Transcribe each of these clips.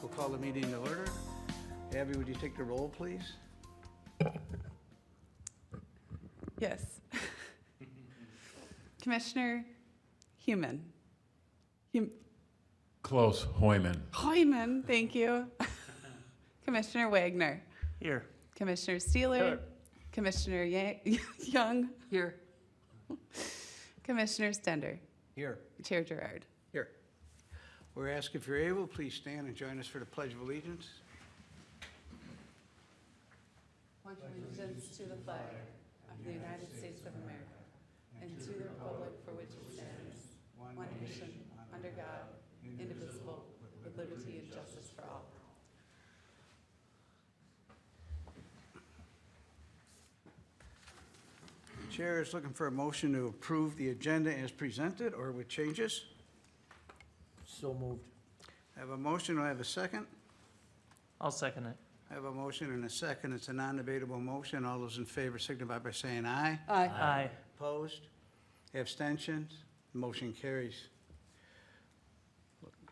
We'll call the meeting to order. Abby, would you take the roll, please? Yes. Commissioner Human. Close, Hoyman. Hoyman, thank you. Commissioner Wagner. Here. Commissioner Steeler. Here. Commissioner Young. Here. Commissioner Stender. Here. Chair Gerard. Here. We're asked if you're able, please stand and join us for the Pledge of Allegiance. Pledge allegiance to the flag of the United States of America and to the republic for which it stands, one nation, under God, indivisible, with liberty and justice for all. The Chair is looking for a motion to approve the agenda as presented or with changes. So moved. I have a motion. Do I have a second? I'll second it. I have a motion and a second. It's a non-debatable motion. All those in favor signify by saying aye. Aye. Opposed? Abstentions? Motion carries.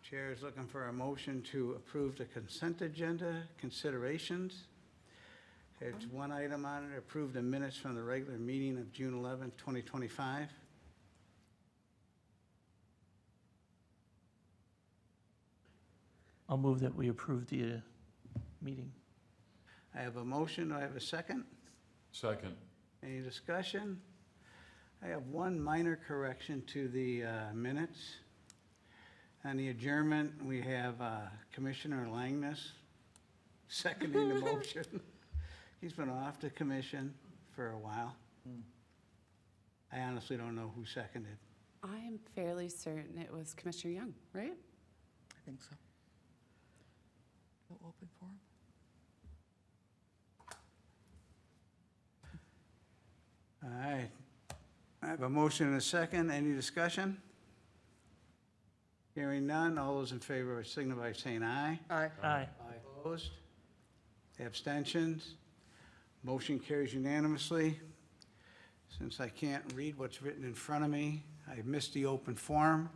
Chair is looking for a motion to approve the consent agenda considerations. It's one item on it, approve the minutes from the regular meeting of June 11th, 2025. I'll move that we approve the meeting. I have a motion. Do I have a second? Second. Any discussion? I have one minor correction to the minutes. On the adjournment, we have Commissioner Langness seconding the motion. He's been off the commission for a while. I honestly don't know who seconded. I am fairly certain it was Commissioner Young, right? I think so. No open forum? All right. I have a motion and a second. Any discussion? Hearing none. All those in favor signify by saying aye. Aye. Aye. Opposed? Abstentions? Motion carries unanimously. Since I can't read what's written in front of me, I missed the open forum.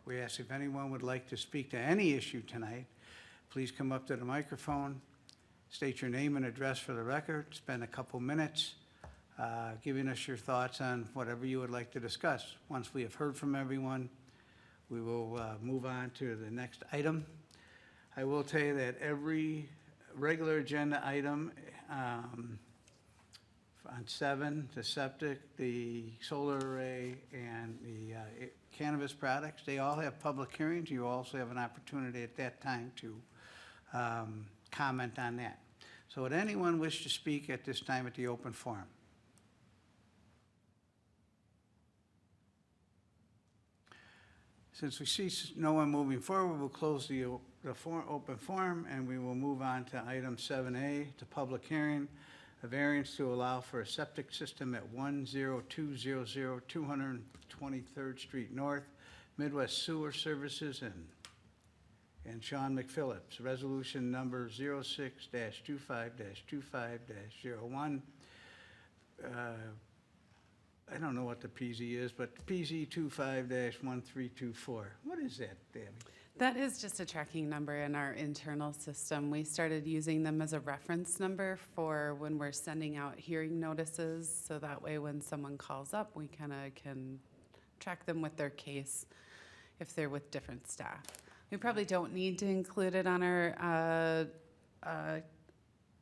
We ask if anyone would like to speak to any issue tonight, please come up to the microphone, state your name and address for the record, spend a couple minutes giving us your thoughts on whatever you would like to discuss. Once we have heard from everyone, we will move on to the next item. I will tell you that every regular agenda item on 7, the septic, the solar array, and the cannabis products, they all have public hearings. You also have an opportunity at that time to comment on that. So would anyone wish to speak at this time at the open forum? Since we see no one moving forward, we'll close the open forum, and we will move on to item 7A, the public hearing, a variance to allow for a septic system at 10200 223rd Street North, Midwest Sewer Services, and Sean McPhillips, resolution number 06-25-25-01. I don't know what the PZ is, but PZ 25-1324. What is that, Debbie? That is just a tracking number in our internal system. We started using them as a reference number for when we're sending out hearing notices, so that way when someone calls up, we kind of can track them with their case if they're with different staff. We probably don't need to include it on our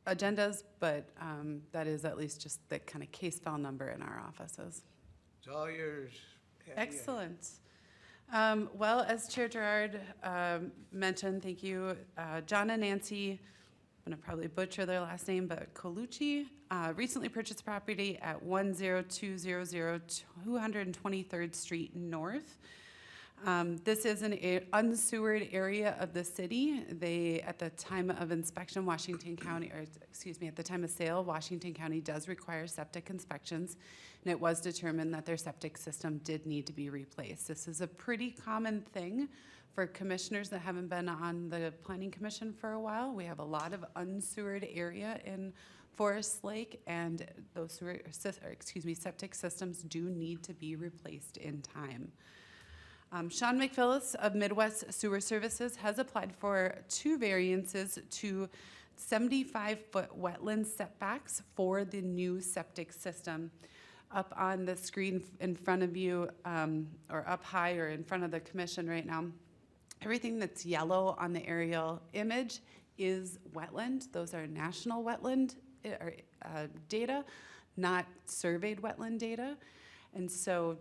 agendas, but that is at least just the kind of case file number in our offices. It's all yours. Abby. Excellent. Well, as Chair Gerard mentioned, thank you, John and Nancy, I'm going to probably butcher their last name, but Colucci, recently purchased property at 10200 223rd Street North. This is an unsewered area of the city. They, at the time of inspection, Washington County, or excuse me, at the time of sale, Washington County does require septic inspections, and it was determined that their septic system did need to be replaced. This is a pretty common thing for commissioners that haven't been on the Planning Commission for a while. We have a lot of unsewered area in Forest Lake, and those septic systems do need to be replaced in time. Sean McPhillips of Midwest Sewer Services has applied for 2 variances to 75-foot wetland setbacks for the new septic system. Up on the screen in front of you, or up high or in front of the commission right now, everything that's yellow on the aerial image is wetland. Those are national wetland data, not surveyed wetland data. And so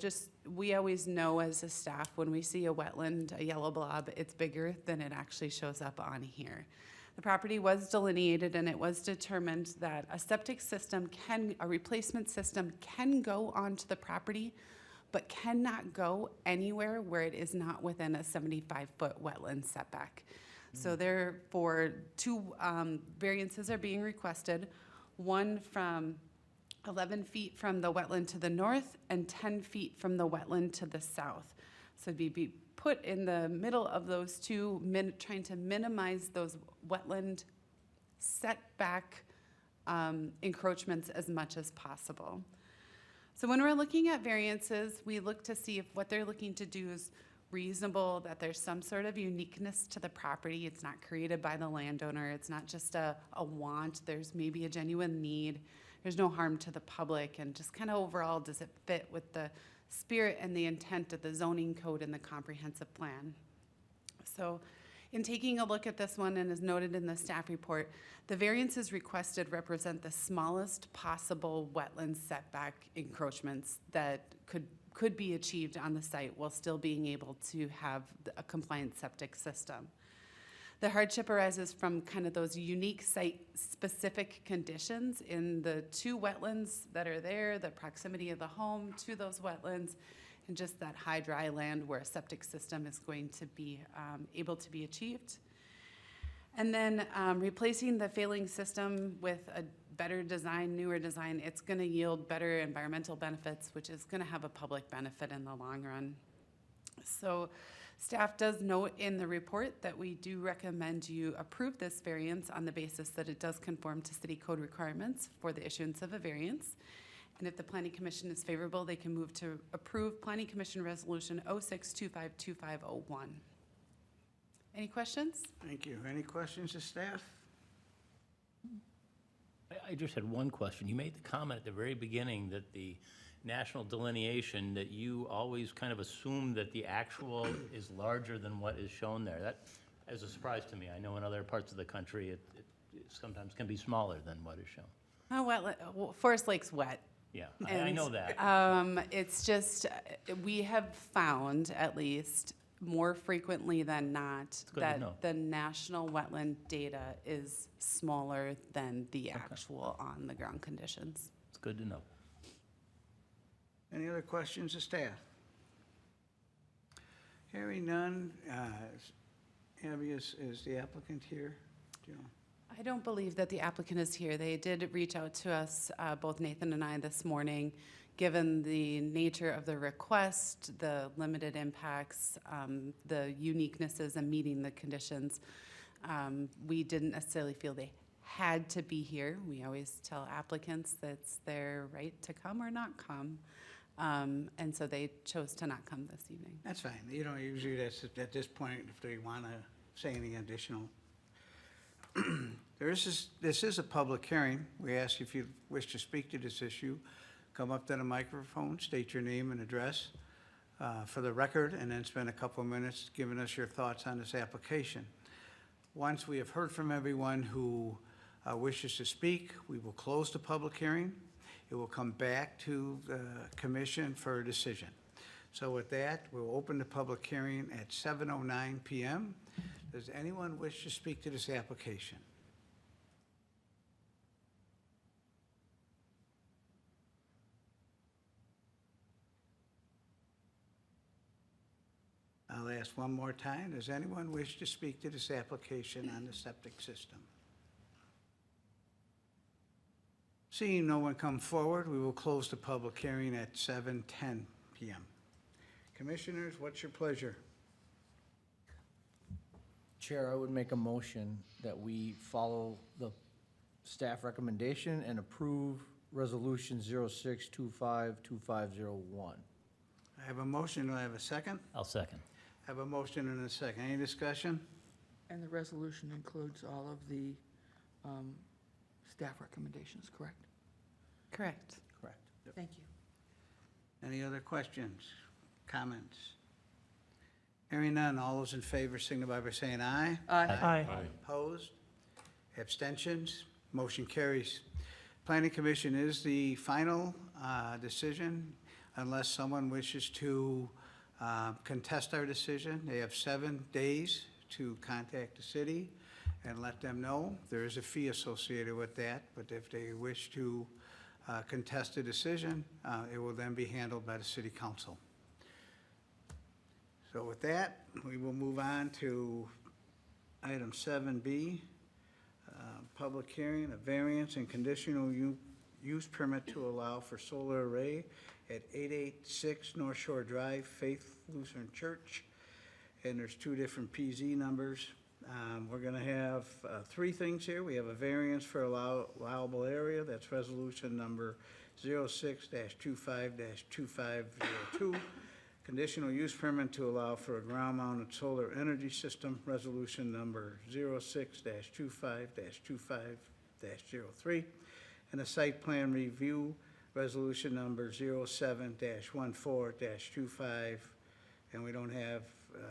we always know as a staff, when we see a wetland, a yellow blob, it's bigger than it actually shows up on here. The property was delineated and it was determined that a replacement system can go onto the property, but cannot go anywhere where it is not within a 75-foot wetland setback. So therefore, 2 variances are being requested, one from 11 feet from the wetland to the north and 10 feet from the wetland to the south. So it'd be put in the middle of those 2, trying to minimize those wetland setback encroachments as much as possible. So when we're looking at variances, we look to see if what they're looking to do is reasonable, that there's some sort of uniqueness to the property. It's not created by the landowner. It's not just a want. There's maybe a genuine need. There's no harm to the public, and just kind of overall, does it fit with the spirit and the intent of the zoning code and the comprehensive plan? So in taking a look at this one, and as noted in the staff report, the variances requested represent the smallest possible wetland setback encroachments that could be achieved on the site while still being able to have a compliant septic system. The hardship arises from kind of those unique site-specific conditions in the 2 wetlands that are there, the proximity of the home to those wetlands, and just that high dry land where a septic system is going to be able to be achieved. And then replacing the failing system with a better design, newer design, it's going to yield better environmental benefits, which is going to have a public benefit in the long run. So staff does note in the report that we do recommend you approve this variance on the basis that it does conform to city code requirements for the issuance of a variance. And if the Planning Commission is favorable, they can move to approve Planning Commission Resolution 06252501. Any questions? Thank you. Any questions of staff? I just had one question. You made the comment at the very beginning that the national delineation, that you always kind of assume that the actual is larger than what is shown there. That is a surprise to me. I know in other parts of the country it sometimes can be smaller than what is shown. Oh, well, Forest Lake's wet. Yeah, I know that. It's just, we have found, at least more frequently than not, good to know. that the national wetland data is smaller than the actual on-the-ground conditions. It's good to know. Any other questions of staff? Hearing none, Abby, is the applicant here? Do you know? I don't believe that the applicant is here. They did reach out to us, both Nathan and I, this morning. Given the nature of the request, the limited impacts, the uniquenesses and meeting the conditions, we didn't necessarily feel they had to be here. We always tell applicants that it's their right to come or not come. And so they chose to not come this evening. That's fine. You know, usually that's at this point, if they want to say anything additional. This is a public hearing. We ask if you wish to speak to this issue, come up to the microphone, state your name and address for the record, and then spend a couple of minutes giving us your thoughts on this application. Once we have heard from everyone who wishes to speak, we will close the public hearing. It will come back to the commission for a decision. So with that, we'll open the public hearing at 7:09 p.m. Does anyone wish to speak to this application? I'll ask one more time. Does anyone wish to speak to this application on the septic system? Seeing no one come forward, we will close the public hearing at 7:10 p.m. Commissioners, what's your pleasure? Chair, I would make a motion that we follow the staff recommendation and approve Resolution 06252501. I I have a motion, do I have a second? I'll second. I have a motion and a second. Any discussion? And the resolution includes all of the staff recommendations, correct? Correct. Correct. Thank you. Any other questions, comments? Hearing none, all those in favor signify by saying aye. Aye. Aye. Aye. Opposed? Abstentions? Motion carries. Planning Commission is the final decision unless someone wishes to contest our decision. They have 7 days to contact the city and let them know. There is a fee associated with that, but if they wish to contest the decision, it will then be handled by the city council. So with that, we will move on to item 7B, public hearing, a variance and conditional use permit to allow for solar array at 886 North Shore Drive, Faith Lutheran Church. And there's 2 different PZ numbers. We're going to have 3 things here. We have a variance for allowable area. That's resolution number 06-25-2502. Conditional use permit to allow for a ground-mounted solar energy system, resolution number 06-25-25-03. And a site plan review, resolution number 07-14-25, and we don't have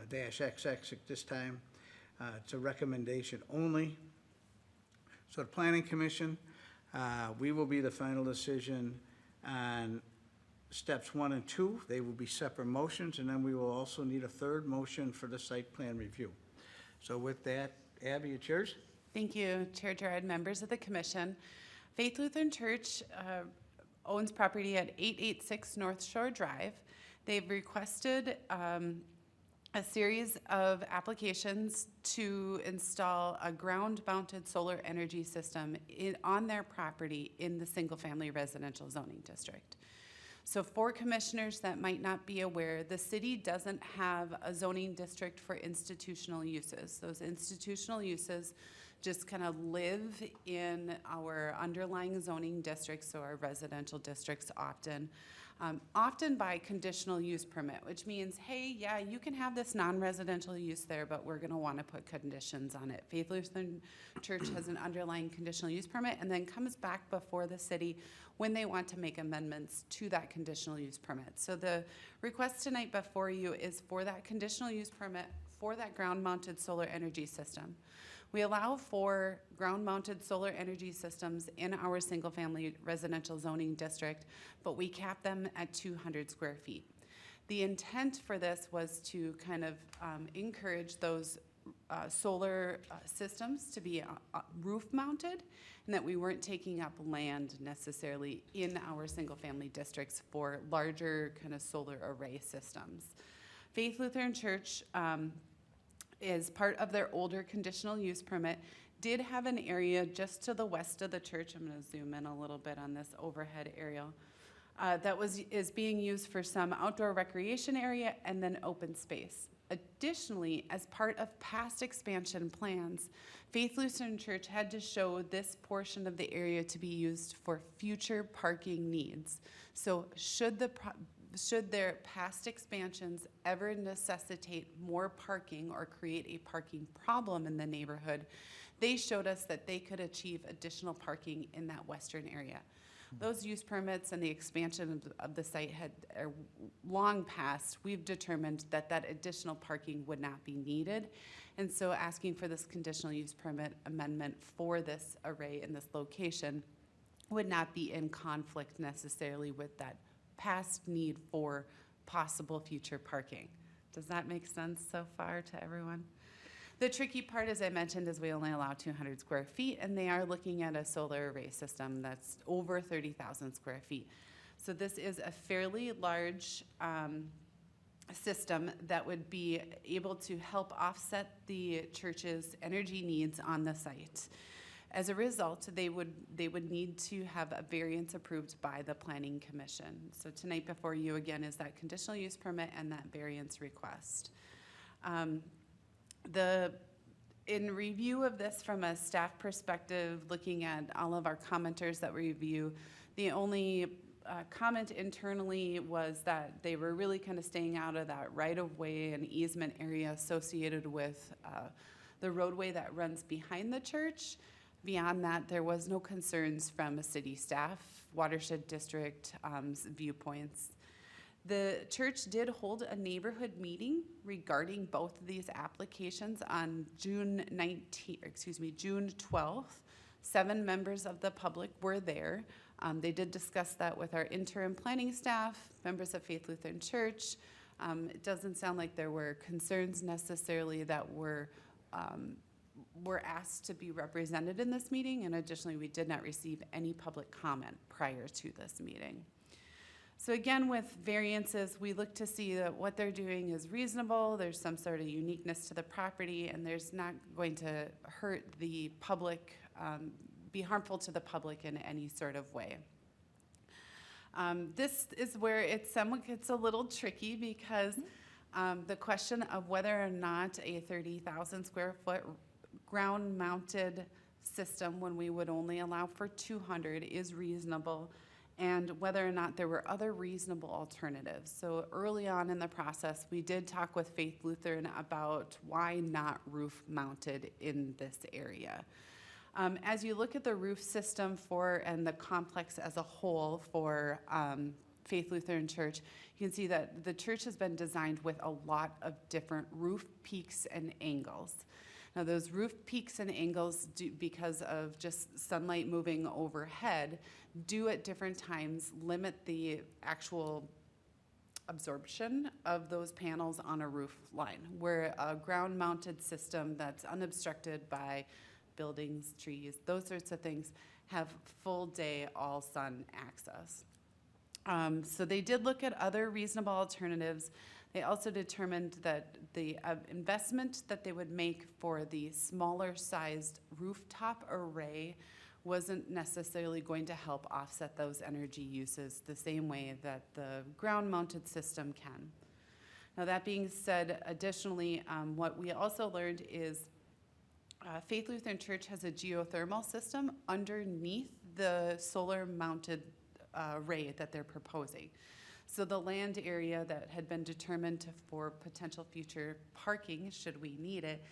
-XX at this time. It's a recommendation only. So the Planning Commission, we will be the final decision on steps 1 and 2. They will be separate motions, and then we will also need a third motion for the site plan review. So with that, Abby, it's yours. Thank you, Chair Gerard, members of the commission. Faith Lutheran Church owns property at 886 North Shore Drive. They've requested a series of applications to install a ground-mounted solar energy system on their property in the single-family residential zoning district. So for commissioners that might not be aware, the city doesn't have a zoning district for institutional uses. Those institutional uses just kind of live in our underlying zoning districts, so our residential districts often by conditional use permit, which means, hey, yeah, you can have this non-residential use there, but we're gonna wanna put conditions on it. Faith Lutheran Church has an underlying conditional use permit and then comes back before the city when they want to make amendments to that conditional use permit. So the request tonight before you is for that conditional use permit for that ground-mounted solar energy system. We allow for ground-mounted solar energy systems in our single-family residential zoning district, but we cap them at 200 square feet. The intent for this was to kind of encourage those solar systems to be roof-mounted, and that we weren't taking up land necessarily in our single-family districts for larger kind of solar array systems. Faith Lutheran Church, as part of their older conditional use permit, did have an area just to the west of the church. I'm going to zoom in a little bit on this overhead aerial. That is being used for some outdoor recreation area and then open space. Additionally, as part of past expansion plans, Faith Lutheran Church had to show this portion of the area to be used for future parking needs. So should their past expansions ever necessitate more parking or create a parking problem in the neighborhood, they showed us that they could achieve additional parking in that western area. Those use permits and the expansion of the site are long past. We've determined that that additional parking would not be needed. And so asking for this conditional use permit amendment for this array in this location would not be in conflict necessarily with that past need for possible future parking. Does that make sense so far to everyone? The tricky part, as I mentioned, is we only allow 200 square feet, and they are looking at a solar array system that's over 30,000 square feet. So this is a fairly large system that would be able to help offset the church's energy needs on the site. As a result, they would need to have a variance approved by the Planning Commission. So tonight before you again is that conditional use permit and that variance request. In review of this from a staff perspective, looking at all of our commenters that we review, the only comment internally was that they were really kind of staying out of that right-of-way and easement area associated with the roadway that runs behind the church. Beyond that, there was no concerns from a city staff, watershed district viewpoints. The church did hold a neighborhood meeting regarding both of these applications on June 12th. 7 members of the public were there. They did discuss that with our interim planning staff, members of Faith Lutheran Church. It doesn't sound like there were concerns necessarily that were asked to be represented in this meeting, and additionally, we did not receive any public comment prior to this meeting. So again, with variances, we look to see that what they're doing is reasonable, there's some sort of uniqueness to the property, and there's not going to hurt the public, be harmful to the public in any sort of way. This is where it somewhat gets a little tricky because the question of whether or not a 30,000 square foot ground-mounted system, when we would only allow for 200, is reasonable, and whether or not there were other reasonable alternatives. So early on in the process, we did talk with Faith Lutheran about why not roof-mounted in this area. As you look at the roof system and the complex as a whole for Faith Lutheran Church, you can see that the church has been designed with a lot of different roof peaks and angles. Now, those roof peaks and angles, because of just sunlight moving overhead, do at different times limit the actual absorption of those panels on a roof line, where a ground-mounted system that's unobstructed by buildings, trees, those sorts of things, have full day, all sun access. So they did look at other reasonable alternatives. They also determined that the investment that they would make for the smaller sized rooftop array wasn't necessarily going to help offset those energy uses the same way that the ground-mounted system can. Now, that being said, additionally, what we also learned is Faith Lutheran Church has a geothermal system underneath the solar-mounted array that they're proposing. So the land area that had been determined for potential future parking, should we need it,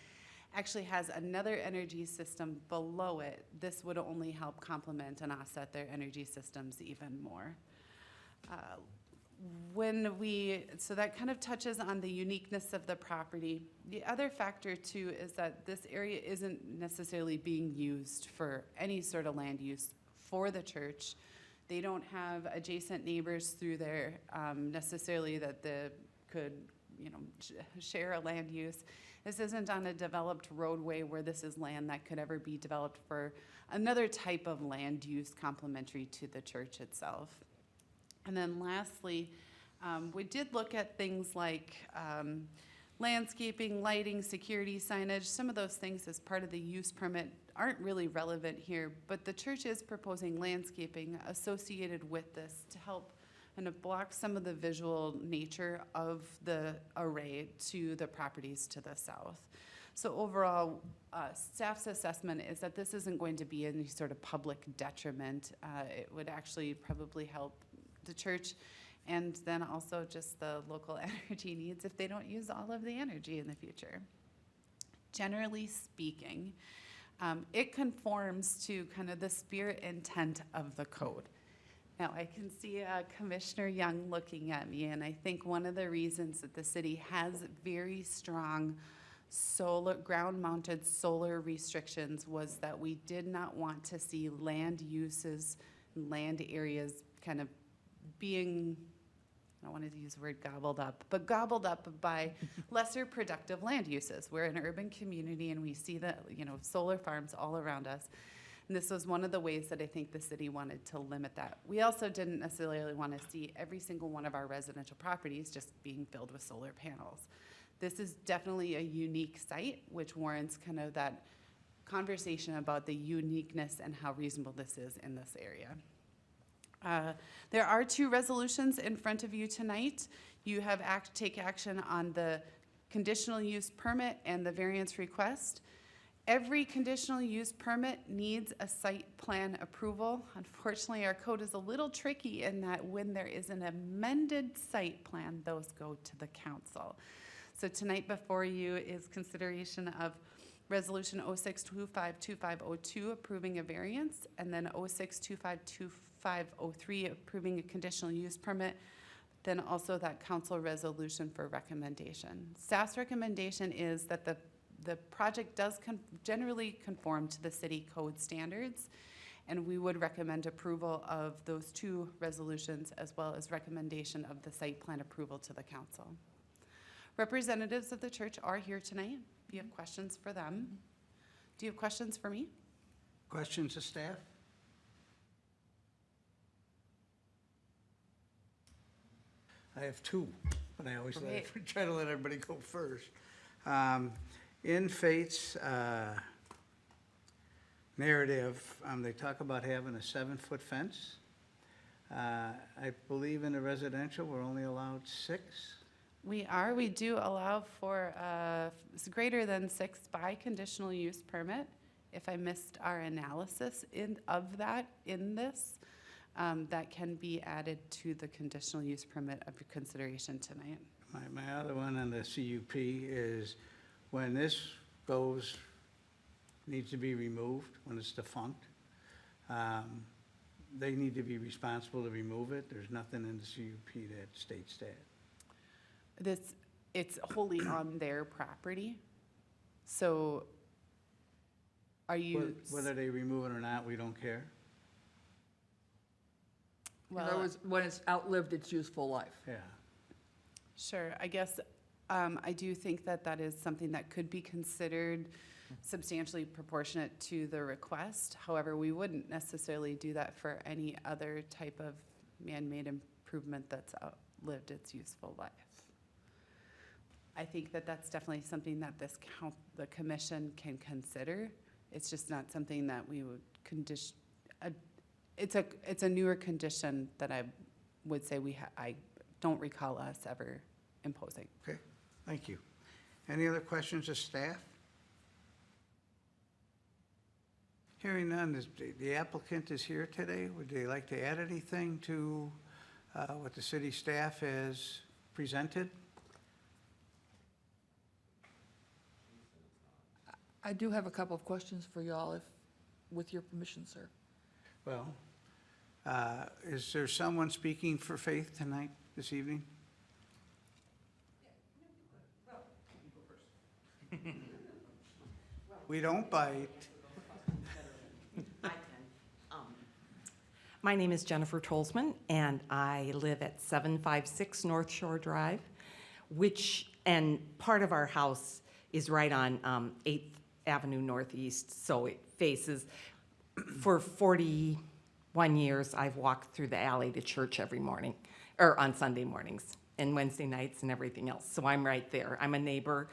actually has another energy system below it. This would only help complement and offset their energy systems even more. So that kind of touches on the uniqueness of the property. The other factor too is that this area isn't necessarily being used for any sort of land use for the church. They don't have adjacent neighbors through there necessarily that could, share a land use. This isn't on a developed roadway where this is land that could ever be developed for another type of land use complementary to the church itself. And then lastly, we did look at things like landscaping, lighting, security signage. Some of those things as part of the use permit aren't really relevant here, but the church is proposing landscaping associated with this to help kind of block some of the visual nature of the array to the properties to the south. So overall, staff's assessment is that this isn't going to be any sort of public detriment. It would actually probably help the church and then also just the local energy needs if they don't use all of the energy in the future. Generally speaking, it conforms to kind of the spirit intent of the code. Now, I can see Commissioner Young looking at me, and I think one of the reasons that the city has very strong ground-mounted solar restrictions was that we did not want to see land uses, land areas kind of being, I don't want to use the word gobbled up, but gobbled up by lesser productive land uses. We're an urban community and we see the, solar farms all around us. And this was one of the ways that I think the city wanted to limit that. We also didn't necessarily want to see every single one of our residential properties just being filled with solar panels. This is definitely a unique site, which warrants kind of that conversation about the uniqueness and how reasonable this is in this area. There are 2 resolutions in front of you tonight. You have take action on the conditional use permit and the variance request. Every conditional use permit needs a site plan approval. Unfortunately, our code is a little tricky in that when there is an amended site plan, those go to the council. So tonight before you is consideration of Resolution 06252502 approving a variance, and then 06252503 approving a conditional use permit, then also that council resolution for recommendation. Staff's recommendation is that the project does generally conform to the city code standards, and we would recommend approval of those two resolutions as well as recommendation of the site plan approval to the council. Representatives of the church are here tonight. If you have questions for them. Do you have questions for me? Questions of staff? I have two, but I always try to let everybody go first. In Faith's narrative, they talk about having a 7-foot fence. I believe in the residential, we're only allowed 6. We do allow for it's greater than 6 by conditional use permit. If I missed our analysis of that in this, that can be added to the conditional use permit of your consideration tonight. My other one on the CUP is when this needs to be removed, when it's defunct, they need to be responsible to remove it. There's nothing in the CUP that states that. It's wholly on their property. So are you? Whether they remove it or not, we don't care. In other words, when it's outlived its useful life. Yeah. Sure, I guess I do think that that is something that could be considered substantially proportionate to the request. However, we wouldn't necessarily do that for any other type of man-made improvement that's outlived its useful life. I think that that's definitely something that the commission can consider. It's just not something that we would condition. It's a newer condition that I would say I don't recall us ever imposing. Okay, thank you. Any other questions of staff? Hearing none, the applicant is here today. Would they like to add anything to what the city staff has presented? I do have a couple of questions for y'all, with your permission, sir. Well, is there someone speaking for Faith tonight, this evening? We don't bite. I can. My name is Jennifer Tolzman, and I live at 756 North Shore Drive, and part of our house is right on 8th Avenue Northeast, so it faces, for 41 years, I've walked through the alley to church every morning, or on Sunday mornings, and Wednesday nights and everything else, so I'm right there. I'm a neighbor.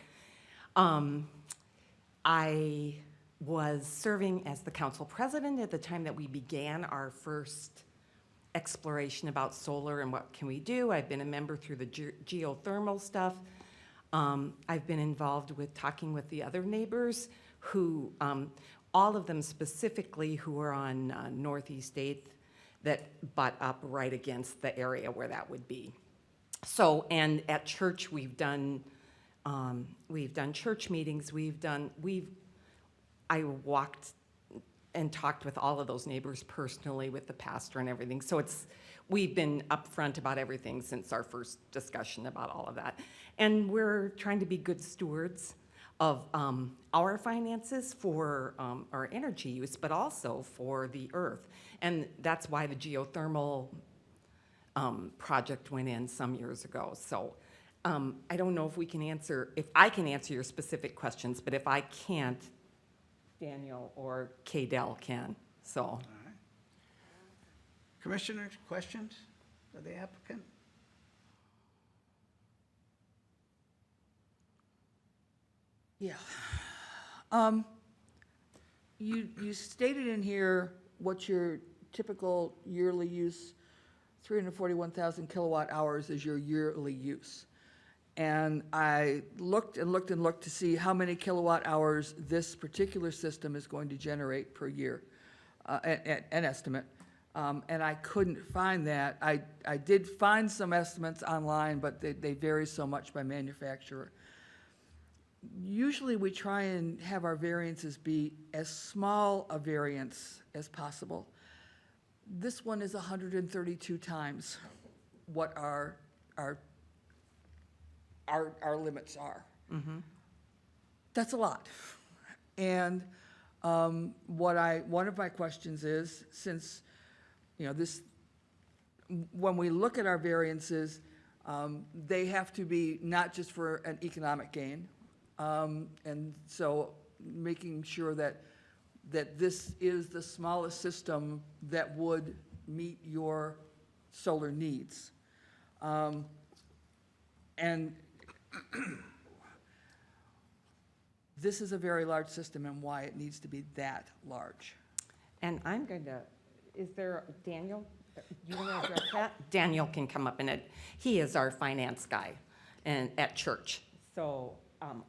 I was serving as the council president at the time that we began our first exploration about solar and what can we do. I've been a member through the geothermal stuff. I've been involved with talking with the other neighbors who, all of them specifically who are on Northeast 8th that butt up right against the area where that would be. So, and at church we've done church meetings, I walked and talked with all of those neighbors personally with the pastor and everything. So we've been upfront about everything since our first discussion about all of that. And we're trying to be good stewards of our finances for our energy use, but also for the earth. And that's why the geothermal project went in some years ago. So I don't know if I can answer your specific questions, but if I can't, Daniel or K-Del can, so. All right. Commissioners, questions of the applicant? Yeah. You stated in here what your typical yearly use, 341,000 kilowatt hours is your yearly use. And I looked and looked and looked to see how many kilowatt hours this particular system is going to generate per year, an estimate. And I couldn't find that. I did find some estimates online, but they vary so much by manufacturer. Usually, we try and have our variances be as small a variance as possible. This one is 132 times what our limits are. That's a lot. And one of my questions is, since, you know, when we look at our variances, they have to be not just for an economic gain. And so making sure that this is the smallest system that would meet your solar needs. And this is a very large system, and why it needs to be that large. And I'm going to, is there, Daniel, you want to address that? Daniel can come up he is our finance guy and at church. So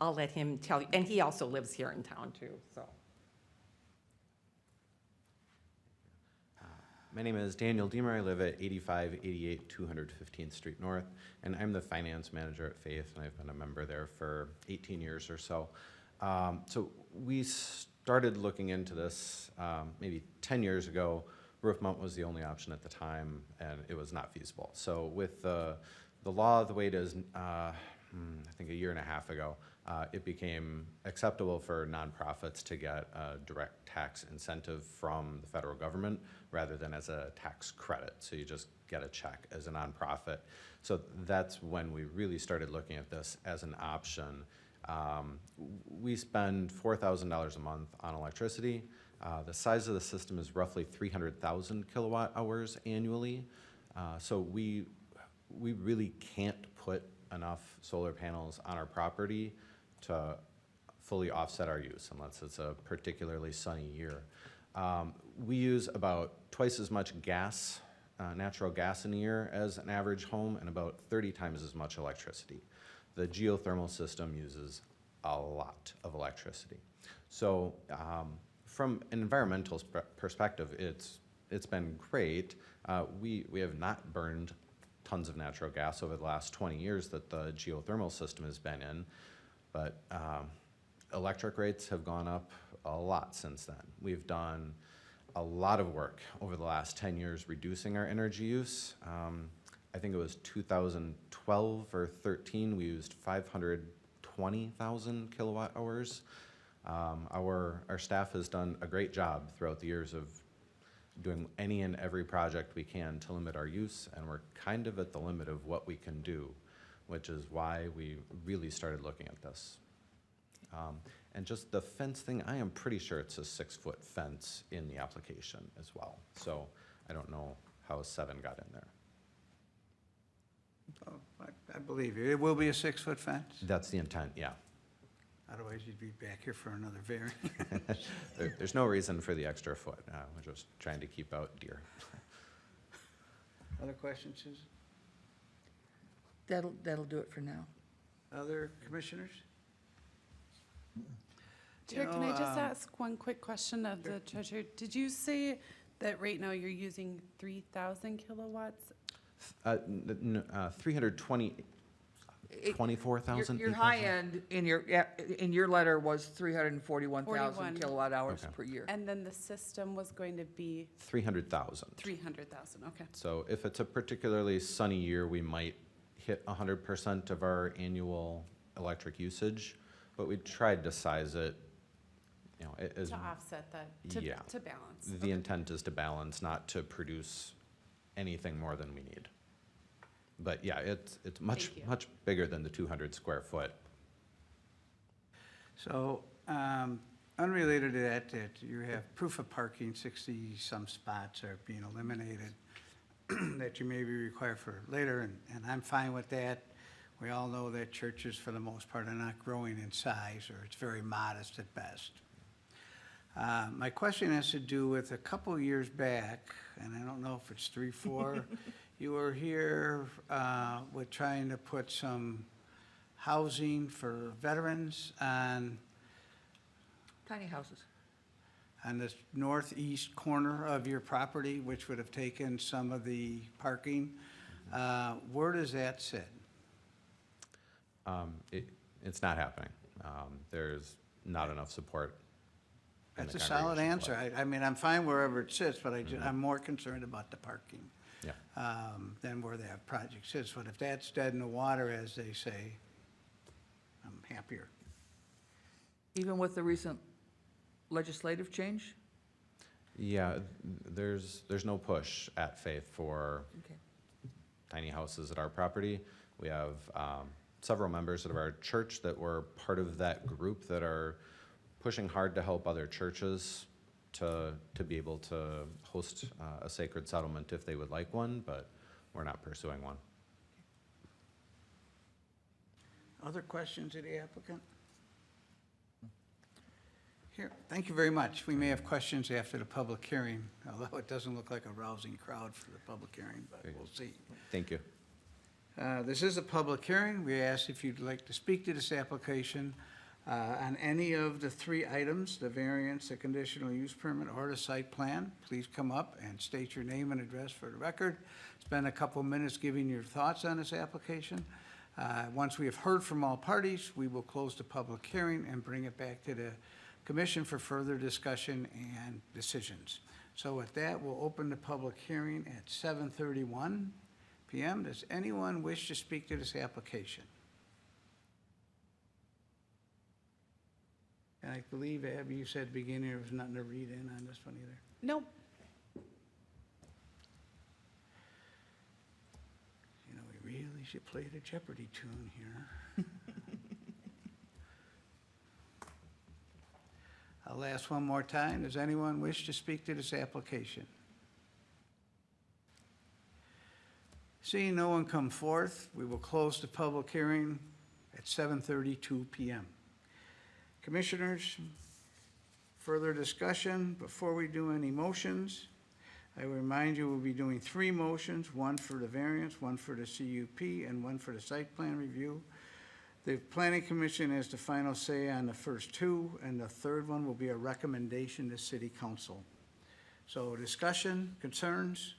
I'll let him tell you, and he also lives here in town too, so. My name is Daniel Deemer. I live at 8588 215th Street North, and I'm the finance manager at Faith, and I've been a member there for 18 years or so. So we started looking into this maybe 10 years ago. Roof mount was the only option at the time, and it was not feasible. So with the law the way it is, I think a year and a half ago, it became acceptable for nonprofits to get a direct tax incentive from the federal government rather than as a tax credit. So you just get a check as a nonprofit. So that's when we really started looking at this as an option. We spend $4,000 a month on electricity. The size of the system is roughly 300,000 kilowatt hours annually. So we really can't put enough solar panels on our property to fully offset our use unless it's a particularly sunny year. We use about twice as much gas, natural gas in a year as an average home, and about 30 times as much electricity. The geothermal system uses a lot of electricity. So from an environmental perspective, it's been great. We have not burned tons of natural gas over the last 20 years that the geothermal system has been in, but electric rates have gone up a lot since then. We've done a lot of work over the last 10 years reducing our energy use. I think it was 2012 or 13, we used 520,000 kilowatt hours. Our staff has done a great job throughout the years of doing any and every project we can to limit our use, and we're kind of at the limit of what we can do, which is why we really started looking at this. And just the fence thing, I am pretty sure it's a 6-foot fence in the application as well. So I don't know how 7 got in there. Oh, I believe you. It will be a 6-foot fence? That's the intent, yeah. Otherwise, you'd be back here for another variance. There's no reason for the extra foot. We're just trying to keep out deer. Other questions, Susan? That'll do it for now. Other commissioners? Chair, can I just know, ask one quick question of the treasurer? Did you say that right now you're using 3,000 kilowatts? 24,000? Your high end in your letter was 341,000 41. kilowatt hours Okay. per year. And then the system was going to be 300,000. 300,000, okay. So if it's a particularly sunny year, we might hit 100% of our annual electric usage, but we tried to size it, you know, as, To offset that, Yeah. to balance. the intent is to balance, not to produce anything more than we need. But yeah, it's much, Thank you. much bigger than the 200 square foot. So, unrelated to that, you have proof of parking, 60-some spots are being eliminated that you may be required for later, and I'm fine with that. We all know that churches, for the most part, are not growing in size, or it's very modest at best. My question has to do with a couple of years back, and I don't know if it's 3, 4, you were here with trying to put some housing for veterans on Tiny houses. the northeast corner of your property, which would have taken some of the parking. Where does that sit? It's not happening. There's not enough support. in That's the a solid congregation answer. for it. I mean, I'm fine wherever it sits, but I'm more concerned about the parking Yeah. than where that project sits. But if that's dead in the water, as they say, I'm happier. Even with the recent legislative change? Yeah, there's no push at Faith for Okay. tiny houses at our property. We have several members of our church that were part of that group that are pushing hard to help other churches to be able to host a sacred settlement if they would like one, but we're not pursuing one. Other questions of the applicant? Here, thank you very much. We may have questions after the public hearing, although it doesn't look like a rousing crowd for the public hearing, but Very we'll see. Thank you. This is a public hearing. We ask if you'd like to speak to this application on any of the three items, the variance, the conditional use permit, or the site plan. Please come up and state your name and address for the record. Spend a couple minutes giving your thoughts on this application. Once we have heard from all parties, we will close the public hearing and bring it back to the commission for further discussion and decisions. So with that, we'll open the public hearing at 7:31 p.m. Does anyone wish to speak to this application? And I believe, Abby, you said at the beginning there was nothing to read in on this one either. Nope. You know, we really should play the Jeopardy tune here. I'll ask one more time. Does anyone wish to speak to this application? Seeing no one come forth, we will close the public hearing at 7:32 p.m. Commissioners, further discussion before we do any motions. I will remind you, we'll be doing three motions, one for the variance, one for the CUP, and one for the site plan review. The planning commission has the final say on the first two, and the third one will be a recommendation to city council. So discussion, concerns?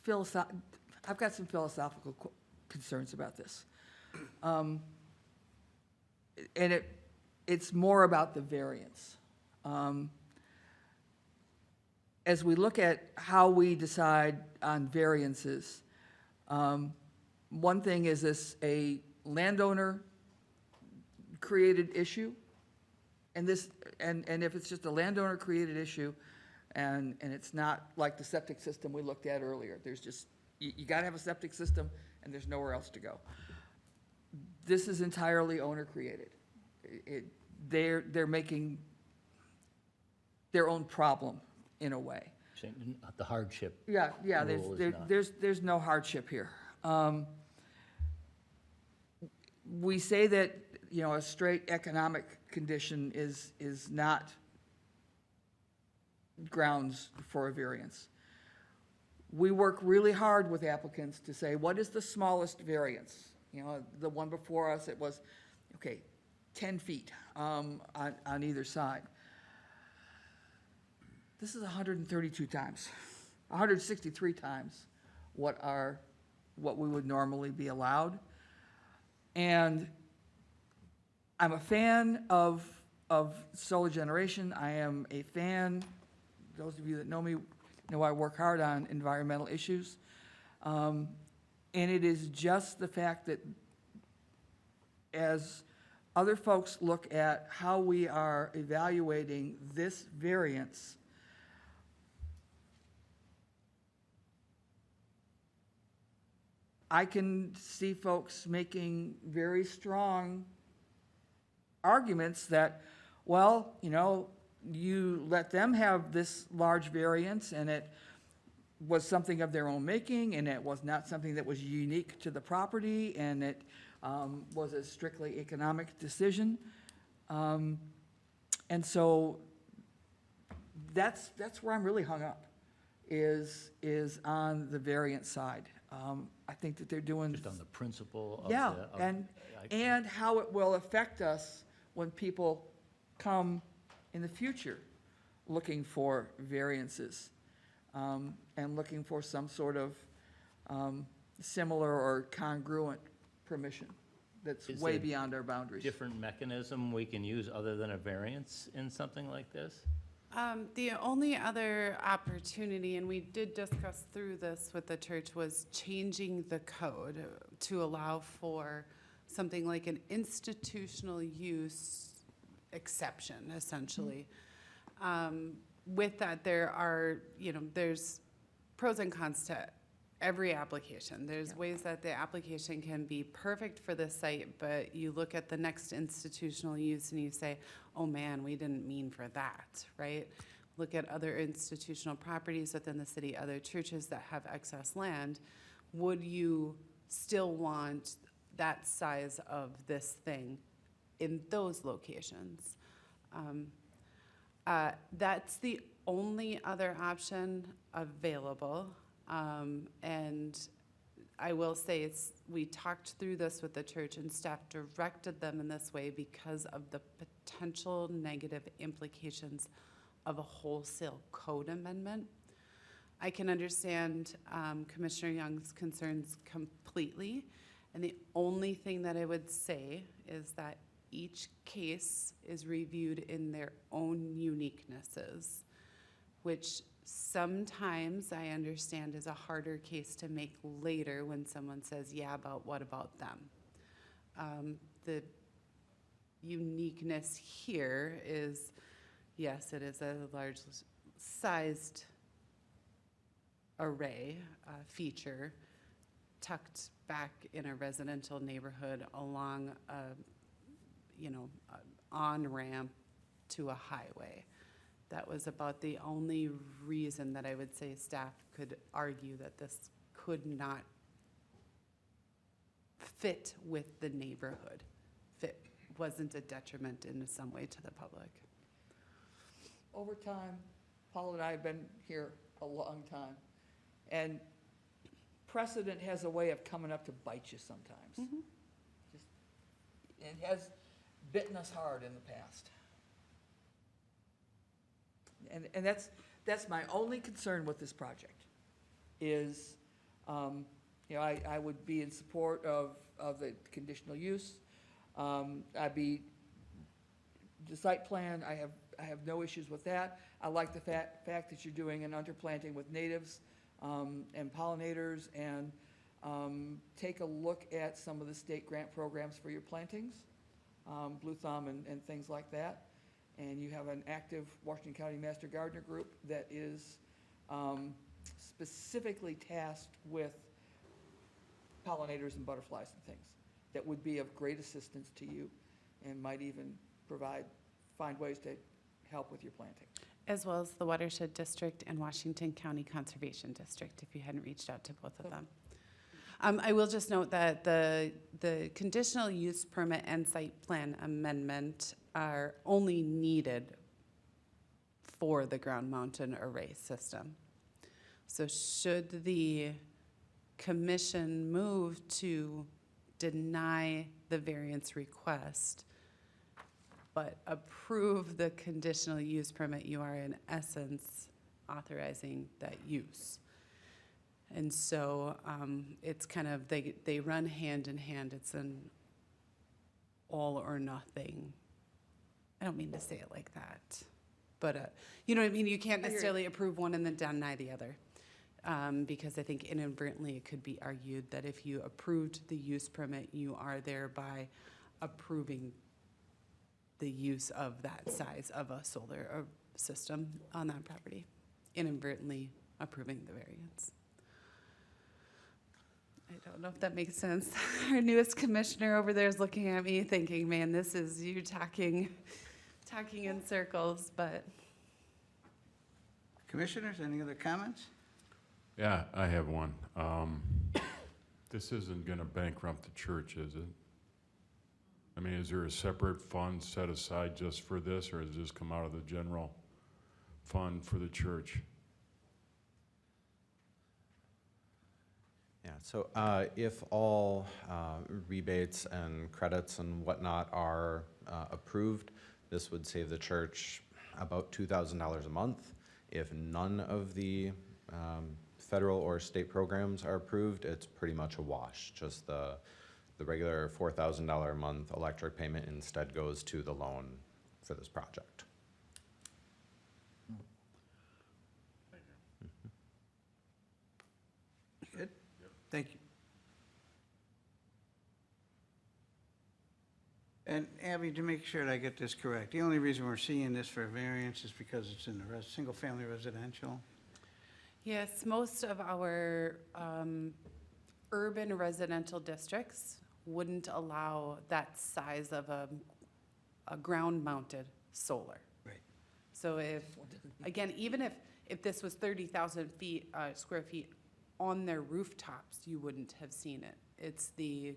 I've got some philosophical concerns about this. And it's more about the variance. As we look at how we decide on variances, one thing is this a landowner created issue? And if it's just a landowner created issue, and it's not like the septic system we looked at earlier, there's just, you gotta have a septic system and there's nowhere else to go. This is entirely owner created. They're making their own problem in a way. The hardship. Yeah, Rule is not. there's no hardship here. We say that, you know, a straight economic condition is not grounds for a variance. We work really hard with applicants to say, what is the smallest variance? You know, the one before us, it was, okay, 10 feet on either side. This is 132 times, 163 times what we would normally be allowed. And I'm a fan of solar generation. I am a fan, those of you that know me know I work hard on environmental issues. And it is just the fact that as other folks look at how we are evaluating this variance, I can see folks making very strong arguments that, well, you know, you let them have this large variance and it was something of their own making and it was not something that was unique to the property and it was a strictly economic decision. And so that's where I'm really hung up, is on the variance side. I think that they're doing. Just on the principle of Yeah, the. and how it will affect us when people come in the future looking for variances, and looking for some sort of similar or congruent permission that's Is way there beyond our boundaries. Different mechanism we can use other than a variance in something like this? The only other opportunity, and we did discuss through this with the church, was changing the code to allow for something like an institutional use exception, essentially. With that, there are, there's pros and cons to every application. There's ways that the application can be perfect for this site, but you look at the next institutional use and you say, oh man, we didn't mean for that, right? Look at other institutional properties within the city, other churches that have excess land. Would you still want that size of this thing in those locations? That's the only other option available. And I will say we talked through this with the church, and staff directed them in this way because of the potential negative implications of a wholesale code amendment. I can understand Commissioner Young's concerns completely, and the only thing that I would say is that each case is reviewed in their own uniquenesses, which sometimes I understand is a harder case to make later when someone says, yeah, but what about them? The uniqueness here is, yes, it is a large sized array feature tucked back in a residential neighborhood along a, on-ramp to a highway. That was about the only reason that I would say staff could argue that this could not fit with the neighborhood. Fit wasn't a detriment in some way to the public. Over time, Paul and I have been here a long time, and precedent has a way of coming up to bite you sometimes. Just, it has bitten us hard in the past. And that's my only concern with this project, is, I would be in support of the conditional use. The site plan, I have no issues with that. I like the fact that you're doing an underplanting with natives and pollinators, and take a look at some of the state grant programs for your plantings, Blue Thumb and things like that. And you have an active Washington County Master Gardener group that is specifically tasked with pollinators and butterflies and things that would be of great assistance to you and might even find ways to help with your planting. As well as the Watershed District and Washington County Conservation District, if you hadn't reached out to both of them. I will just note that the conditional use permit and site plan amendment are only needed for the ground mounted array system. So should the commission move to deny the variance request but approve the conditional use permit, you are in essence authorizing that use. And so it's kind of, they run hand in hand. It's an all or nothing. I don't mean to say it like that, but you know what I mean? You can't necessarily approve one and then deny the other. Because I think inadvertently it could be argued that if you approved the use permit, you are thereby approving the use of that size of a solar system on that property, inadvertently approving the variance. I don't know if that makes sense. Our newest commissioner over there is looking at me thinking, man, this is you talking in circles, but. Commissioners, any other comments? Yeah, I have one. This isn't gonna bankrupt the church, is it? I mean, is there a separate fund set aside just for this, or does this come out of the general fund for the church? Yeah, so if all rebates and credits and whatnot are approved, this would save the church about $2,000 a month. If none of the federal or state programs are approved, it's pretty much a wash. Just the regular $4,000 a month electric payment instead goes to the loan for this project. Good? Thank you. And Abby, to make sure that I get this correct, the only reason we're seeing this for a variance is because it's in the single-family residential? Yes, most of our urban residential districts wouldn't allow that size of a ground-mounted solar. Right. So if, again, even if this was 30,000 square feet on their rooftops, you wouldn't have seen it. It's the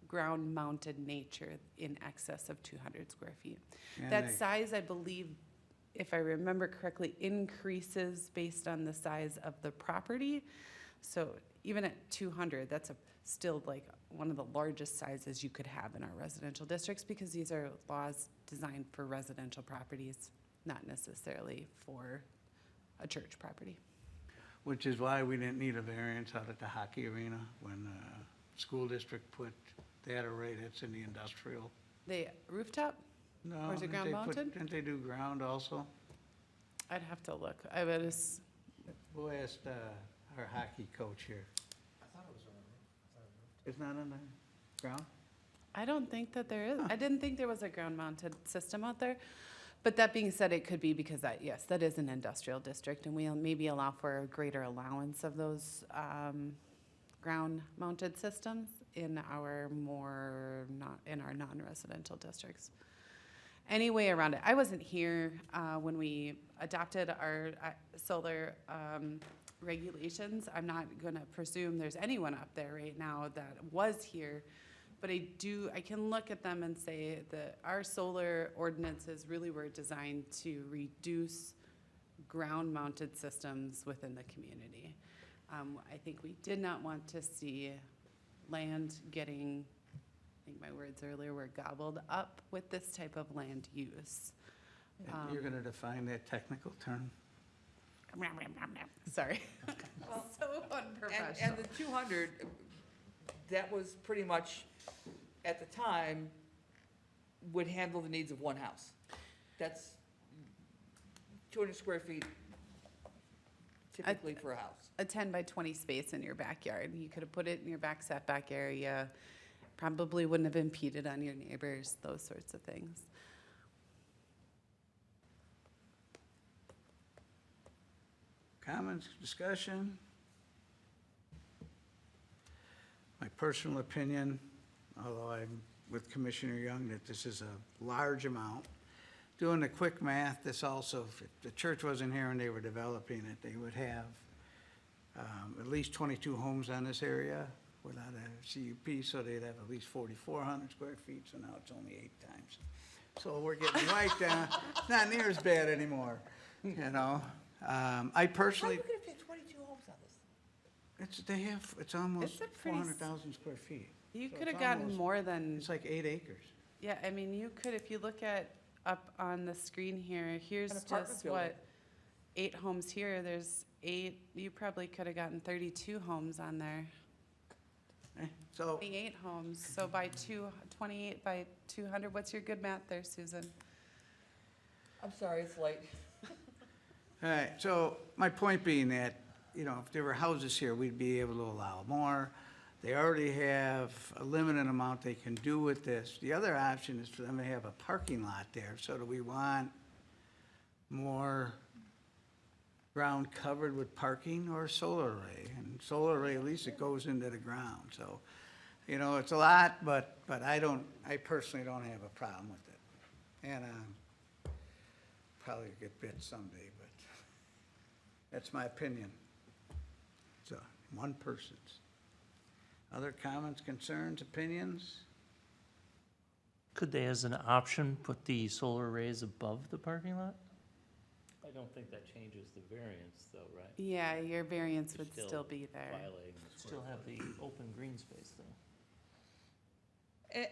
ground-mounted nature in excess of 200 square feet. And That they- size, I believe, if I remember correctly, increases based on the size of the property. So even at 200, that's still like one of the largest sizes you could have in our residential districts, because these are laws designed for residential properties, not necessarily for a church property. Which is why we didn't need a variance out at the hockey arena when the school district put that array that's in the industrial. The rooftop? No, Or is it didn't they put- ground-mounted? Didn't they do ground also? I'd have to look. I would, We'll ask our hockey coach here. It's not on the ground? I don't think that there is. I didn't think there was a ground-mounted system out there. But that being said, it could be because that, yes, that is an industrial district, and we'll maybe allow for a greater allowance of those ground-mounted systems in our non-residential districts. Any way around it. I wasn't here when we adopted our solar regulations. I'm not going to presume there's anyone up there right now that was here. But I can look at them and say that our solar ordinances really were designed to reduce ground-mounted systems within the community. I think we did not want to see land getting, I think my words earlier were gobbled up with this type of land use. And you're gonna define that technical term? Sorry. So And unprofessional. the 200, that was pretty much, at the time, would handle the needs of one house. That's 200 square feet typically for a house. A 10 by 20 space in your backyard. You could have put it in your back setback area, probably wouldn't have impeded on your neighbors, those sorts of things. Comments, discussion? My personal opinion, although I'm with Commissioner Young, that this is a large amount. Doing the quick math, this also, if the church wasn't here and they were developing it, they would have at least 22 homes on this area without a CUP, so they'd have at least 4,400 square feet, so now it's only 8 times. So we're getting right down, it's not near as bad anymore, you know? I personally, How are you gonna fit 22 homes on this? it's almost It's a pretty 400,000 square feet. You So could have it's gotten almost- more than, It's like 8 acres. yeah, I mean, you could, if you look at up on the screen here, here's An apartment just building. what, 8 homes here, there's 8, you probably could have gotten 32 homes on there. So, 28 homes, so by 28 by 200, what's your good math there, Susan? I'm sorry, it's late. all right, so my point being that, you know, if there were houses here, we'd be able to allow more. They already have a limited amount they can do with this. The other option is for them to have a parking lot there, so do we want more ground covered with parking or solar array? And solar array, at least it goes into the ground, so, you know, it's a lot, but I personally don't have a problem with it. And, probably get bit someday, but that's my opinion. So, one person's. Other comments, concerns, opinions? Could they, as an option, put the solar arrays above the parking lot? I don't think that changes the variance though, right? Yeah, your variance You're would still be there. Violating the square Still have the footage. open green space though.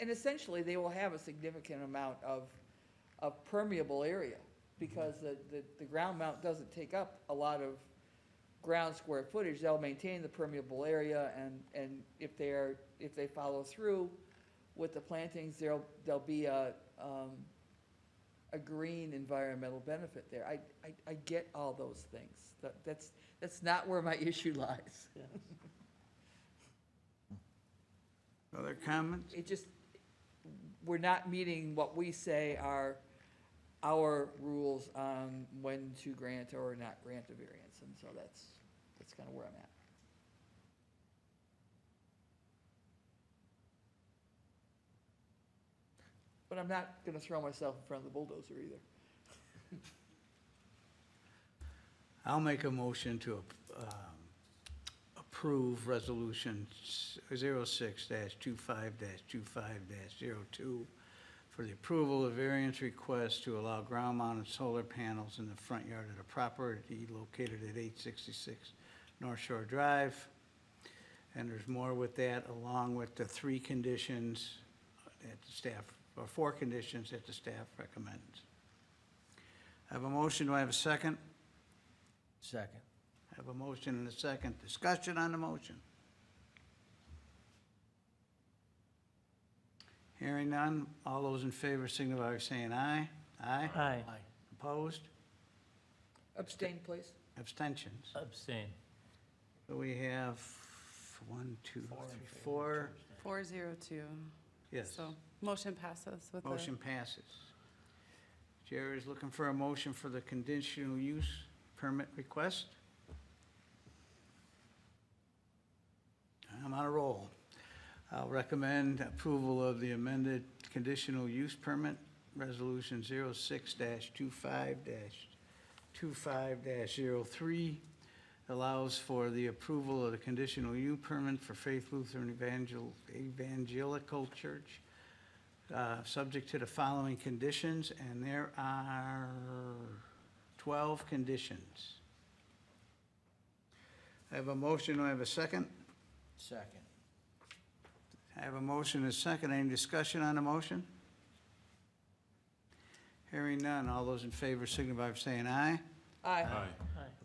And essentially, they will have a significant amount of permeable area, because the ground mount doesn't take up a lot of ground square footage. They'll maintain the permeable area, and if they follow through with the plantings, there'll be a green environmental benefit there. I get all those things. That's not where my issue lies. Yes. Other comments? It just, we're not meeting what we say are our rules on when to grant or not grant a variance, and so that's kind of where I'm at. But I'm not gonna throw myself in front of the bulldozer either. I'll make a motion to approve Resolution 06-25-25-02 for the approval of variance request to allow ground-mounted solar panels in the front yard of the property located at 866 North Shore Drive. And there's more with that, along with the 3 conditions that the staff, or 4 conditions that the staff recommends. I have a motion. Do I have a second? Second. I have a motion and a second. Discussion on the motion. Hearing none. All those in favor signify by saying aye. Aye. Aye. Opposed? Abstain, please. Abstentions? Abstain. So we have 1, 2, 3, 4. 402. Yes. So motion passes with the. Motion passes. Jerry's looking for a motion for the conditional use permit request. I'm on a roll. I'll recommend approval of the amended conditional use permit, Resolution 06-25-25-03. Allows for the approval of the conditional use permit for Faith Lutheran Evangelical Church, subject to the following conditions, and there are 12 conditions. I have a motion. Do I have a second? Second. I have a motion and a second. Any discussion on the motion? Hearing none. All those in favor signify by saying aye. Aye. Aye.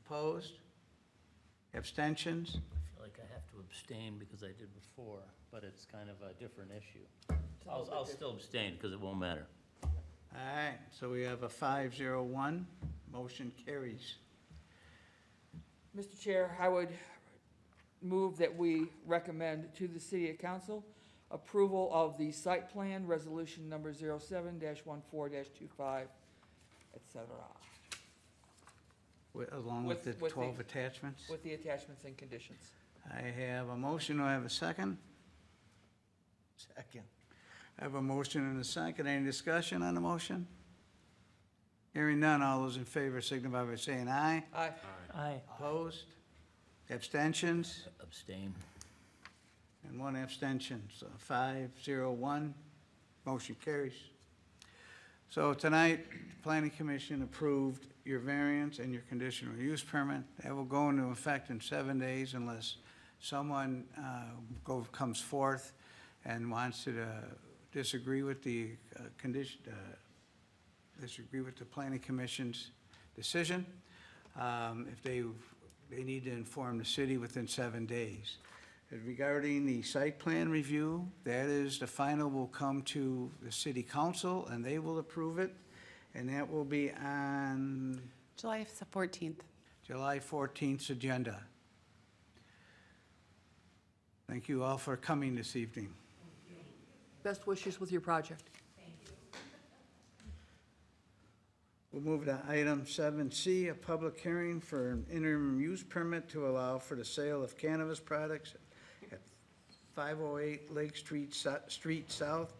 Opposed? Abstentions? I feel like I have to abstain because I did before, but it's kind of a different issue. I'll still abstain because it won't matter. All right, so we have a 5-0-1. Motion carries. Mr. Chair, I would move that we recommend to the City Council approval of the site plan, resolution number 07-14-25, et cetera, Along with the With the- 12 attachments. with the attachments and conditions. I have a motion. Do I have a second? Second. I have a motion and a second. Any discussion on the motion? Hearing none. All those in favor signify by saying aye. Aye. Aye. Opposed? Abstentions? Abstain. And 1 abstention, so 5-0-1, motion carries. So tonight, the Planning Commission approved your variance and your conditional use permit. That will go into effect in 7 days unless someone comes forth and wants to disagree with the disagree with the Planning Commission's decision. If they need to inform the city within 7 days. Regarding the site plan review, that is, the final will come to the city council, and they will approve it, and that will be on July 14th. July 14th's agenda. Thank you all for coming this evening. Best wishes with your project. We'll move to item 7C, a public hearing for an interim use permit to allow for the sale of cannabis products at 508 Lake Street South,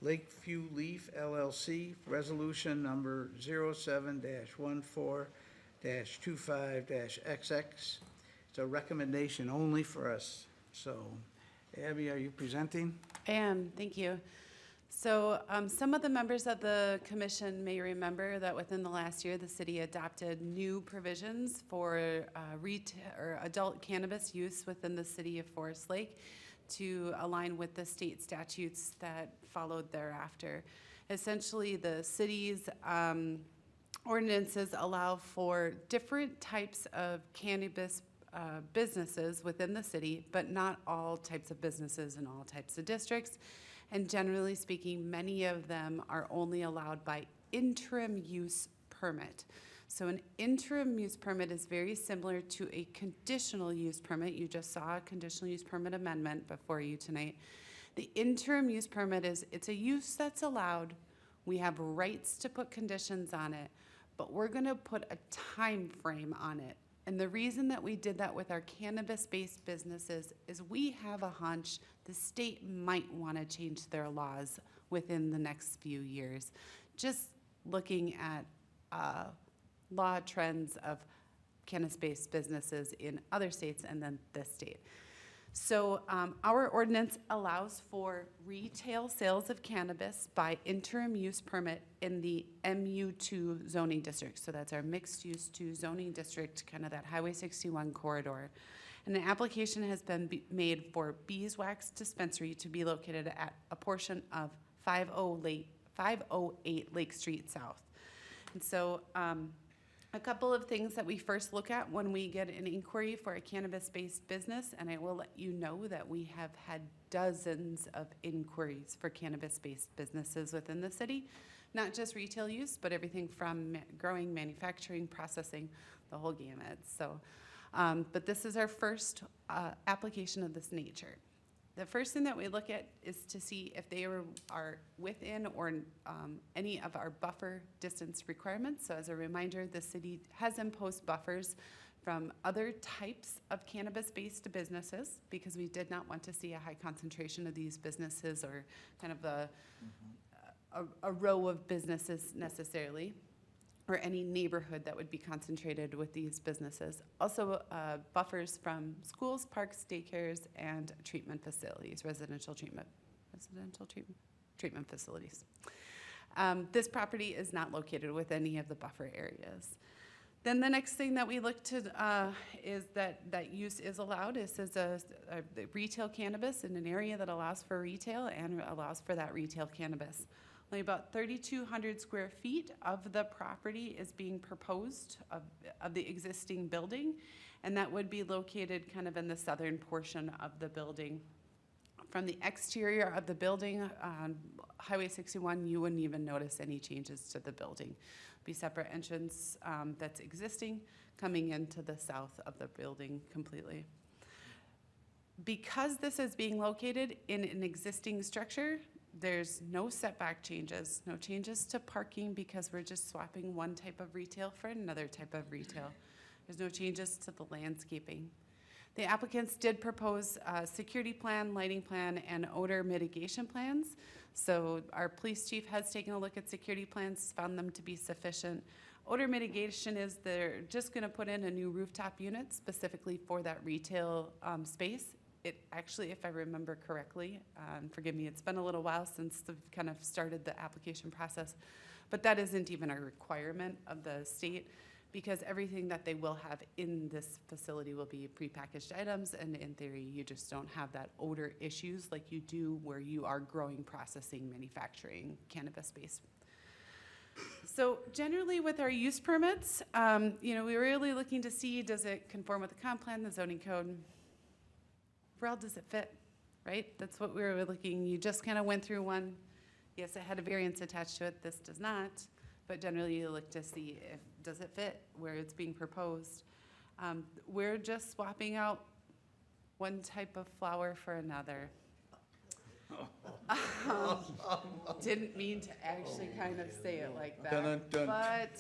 Lakeview Leaf LLC, resolution number 07-14-25-XX. It's a recommendation only for us. So, Abby, are you presenting? I am, thank you. So some of the members of the commission may remember that within the last year, the city adopted new provisions for retail or adult cannabis use within the city of Forest Lake to align with the state statutes that followed thereafter. Essentially, the city's ordinances allow for different types of cannabis businesses within the city, but not all types of businesses in all types of districts. And generally speaking, many of them are only allowed by interim use permit. So an interim use permit is very similar to a conditional use permit. You just saw a conditional use permit amendment before you tonight. The interim use permit it's a use that's allowed. We have rights to put conditions on it, but we're gonna put a time frame on it. And the reason that we did that with our cannabis-based businesses is we have a hunch the state might want to change their laws within the next few years. Just looking at law trends of cannabis-based businesses in other states and then this state. So our ordinance allows for retail sales of cannabis by interim use permit in the MU2 zoning district. So that's our mixed use 2 zoning district, kind of that Highway 61 corridor. And an application has been made for Beeswax Dispensary to be located at a portion of 508 Lake Street South. And so a couple of things that we first look at when we get an inquiry for a cannabis-based business, and I will let you know that we have had dozens of inquiries for cannabis-based businesses within the city, not just retail use, but everything from growing, manufacturing, processing, the whole gamut. So, but this is our first application of this nature. The first thing that we look at is to see if they are within or any of our buffer distance requirements. So as a reminder, the city has imposed buffers from other types of cannabis-based businesses because we did not want to see a high concentration of these businesses or kind of a row of businesses necessarily, or any neighborhood that would be concentrated with these businesses. Also, buffers from schools, parks, daycares, and treatment facilities, residential treatment facilities. This property is not located with any of the buffer areas. Then the next thing that we look to is that use is allowed. It says a retail cannabis in an area that allows for retail and allows for that retail cannabis. Only about 3,200 square feet of the property is being proposed of the existing building, and that would be located kind of in the southern portion of the building. From the exterior of the building on Highway 61, you wouldn't even notice any changes to the building. Be separate entrance that's existing coming into the south of the building completely. Because this is being located in an existing structure, there's no setback changes, no changes to parking because we're just swapping one type of retail for another type of retail. There's no changes to the landscaping. The applicants did propose a security plan, lighting plan, and odor mitigation plans. So our police chief has taken a look at security plans, found them to be sufficient. Odor mitigation is they're just gonna put in a new rooftop unit specifically for that retail space. It actually, if I remember correctly, forgive me, it's been a little while since we've kind of started the application process, but that isn't even a requirement of the state because everything that they will have in this facility will be prepackaged items, and in theory, you just don't have that odor issues like you do where you are growing, processing, manufacturing cannabis-based. So generally with our use permits, we're really looking to see, does it conform with the comp plan, the zoning code? Overall, does it fit, right? That's what we were looking. You just kind of went through one. Yes, it had a variance attached to it. This does not. But generally, you look to see if does it fit where it's being proposed. We're just swapping out one type of flower for another. Didn't mean to actually kind of say it like that, but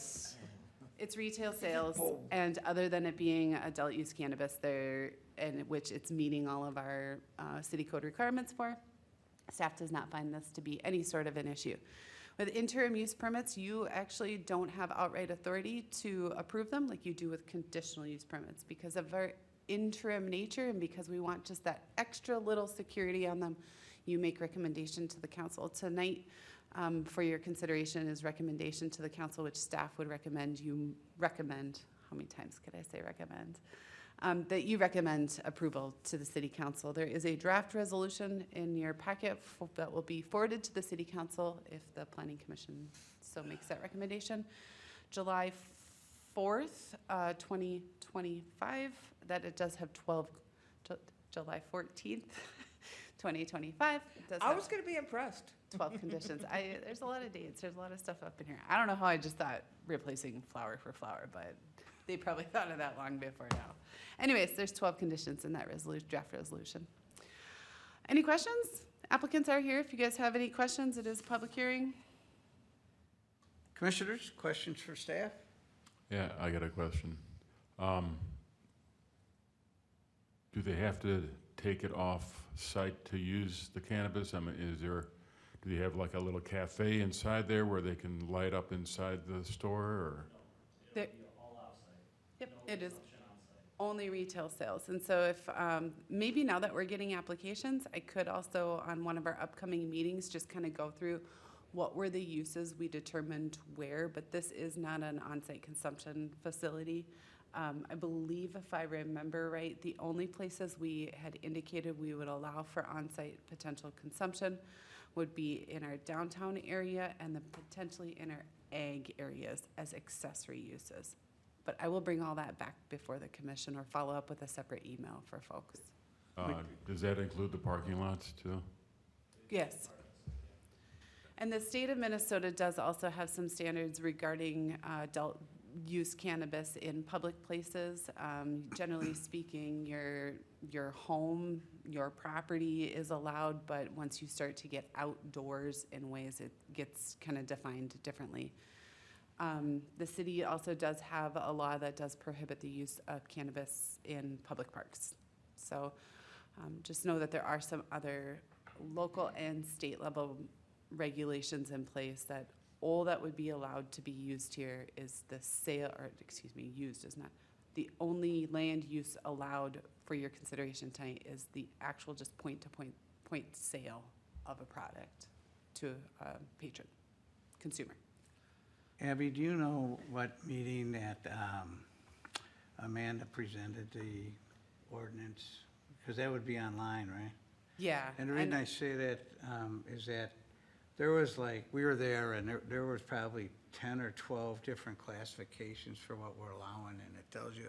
it's retail sales, and other than it being adult use cannabis, in which it's meeting all of our city code requirements for, staff does not find this to be any sort of an issue. With interim use permits, you actually don't have outright authority to approve them like you do with conditional use permits because of our interim nature and because we want just that extra little security on them. you make recommendation to the council. Tonight, for your consideration is recommendation to the council, which staff would recommend how many times could I say recommend? That you recommend approval to the city council. There is a draft resolution in your packet that will be forwarded to the city council if the planning commission so makes that recommendation. July 4th, 2025, that it does have July 14th, 2025. It does I have was gonna be impressed. 12 conditions. There's a lot of dates. There's a lot of stuff up in here. I don't know how I just thought replacing flower for flower, but they probably thought of that long before now. Anyways, there's 12 conditions in that draft resolution. Any questions? Applicants are here. If you guys have any questions, it is a public hearing. Commissioners, questions for staff? Yeah, I got a question. Do they have to take it off site to use the cannabis? I mean, do they have like a little cafe inside there where they can light up inside the store, or? There- Yep, it is only retail sales. And so if, maybe now that we're getting applications, I could also, on one of our upcoming meetings, just kind of go through what were the uses we determined where, but this is not an on-site consumption facility. I believe, if I remember right, the only places we had indicated we would allow for on-site potential consumption would be in our downtown area and then potentially in our ag areas as accessory uses. But I will bring all that back before the commission or follow up with a separate email for folks. Does that include the parking lots too? Yes. And the state of Minnesota does also have some standards regarding adult use cannabis in public places. Generally speaking, your home, your property is allowed, but once you start to get outdoors in ways, it gets kind of defined differently. The city also does have a law that does prohibit the use of cannabis in public parks. So just know that there are some other local and state level regulations in place that all that would be allowed to be used here is the sale, or excuse me, used is not. The only land use allowed for your consideration tonight is the actual just point sale of a product to a patron, consumer. Abby, do you know what meeting that Amanda presented the ordinance? Because that would be online, right? Yeah. And the reason I say that is that there was we were there and there was probably 10 or 12 different classifications for what we're allowing, and it tells you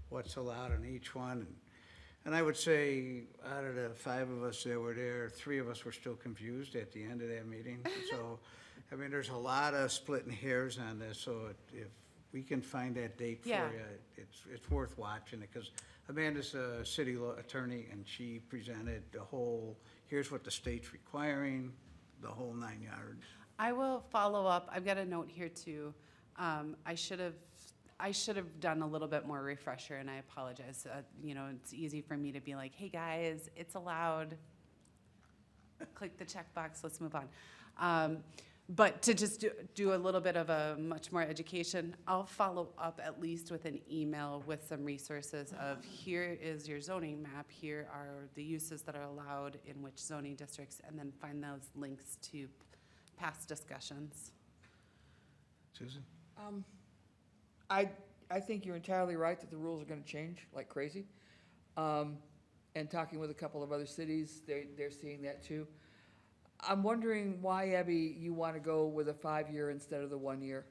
what's allowed in each one. And I would say out of the 5 of us that were there, 3 of us were still confused at the end of that meeting. So, I mean, there's a lot of splitting hairs on this, so if we can find that date for Yeah. you, it's worth watching it, because Amanda's a city law attorney, and she presented the whole, here's what the state's requiring, the whole 9 yards. I will follow up. I've got a note here too. I should have done a little bit more refresher, and I apologize. It's easy for me to be like, hey guys, it's allowed. Click the checkbox, let's move on. But to just do a little bit of a much more education, I'll follow up at least with an email with some resources of here is your zoning map, here are the uses that are allowed in which zoning districts, and then find those links to past discussions. Susan? I think you're entirely right that the rules are gonna change like crazy. And talking with a couple of other cities, they're seeing that too. I'm wondering why, Abby, you want to go with a 5-year instead of the 1 year?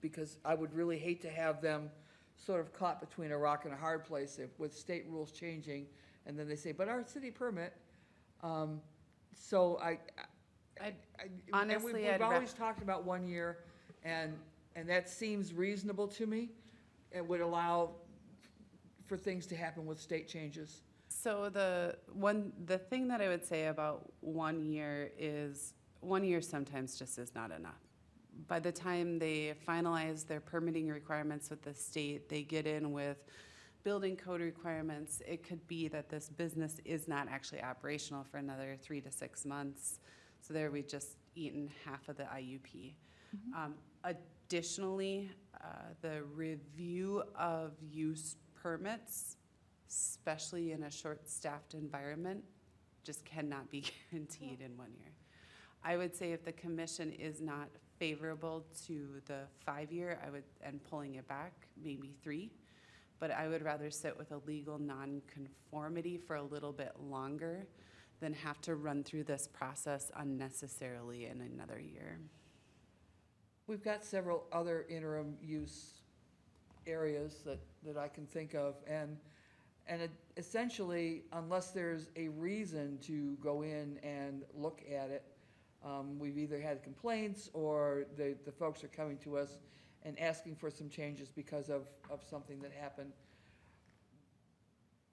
Because I would really hate to have them sort of caught between a rock and a hard place with state rules changing, and then they say, but our city permit. So Honestly, we've always talked about 1 year, and that seems reasonable to me. It would allow for things to happen with state changes. So the thing that I would say about 1 year is 1 year sometimes just is not enough. By the time they finalize their permitting requirements with the state, they get in with building code requirements. It could be that this business is not actually operational for another 3 to 6 months. So there we've just eaten half of the IUP. Additionally, the review of use permits, especially in a short-staffed environment, just cannot be guaranteed in 1 year. I would say if the commission is not favorable to the 5-year, and pulling it back, maybe 3. But I would rather sit with a legal nonconformity for a little bit longer than have to run through this process unnecessarily in another year. We've got several other interim use areas that I can think of, and essentially, unless there's a reason to go in and look at it, we've either had complaints or the folks are coming to us and asking for some changes because of something that happened.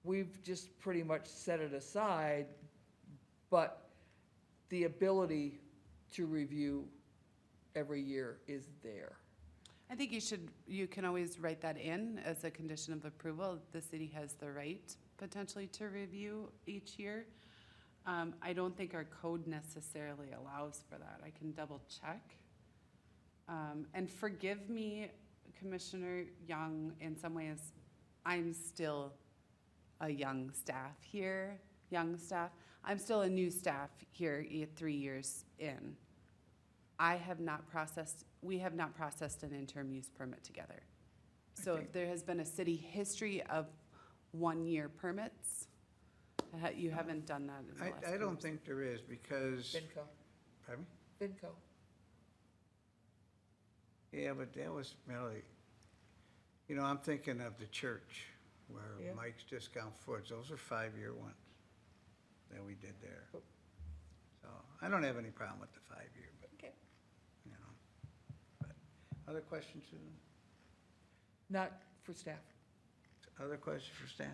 We've just pretty much set it aside, but the ability to review every year is there. I think you can always write that in as a condition of approval. The city has the right potentially to review each year. I don't think our code necessarily allows for that. I can double check. And forgive me, Commissioner Young, in some ways, I'm still a young staff here, I'm still a new staff here 3 years in. We have not processed an interim use permit together. So if there has been a city history of 1-year permits, you haven't done that in the last I few don't years. think there is, because, FinCo, pardon me? FinCo. Yeah, but that was really, I'm thinking of the church where Yeah. Mike's Discount Foods, those are 5-year ones that we did there. Oh. So I don't have any problem with the 5-year, but, Okay. But other questions, Susan? Not for staff. Other questions for staff?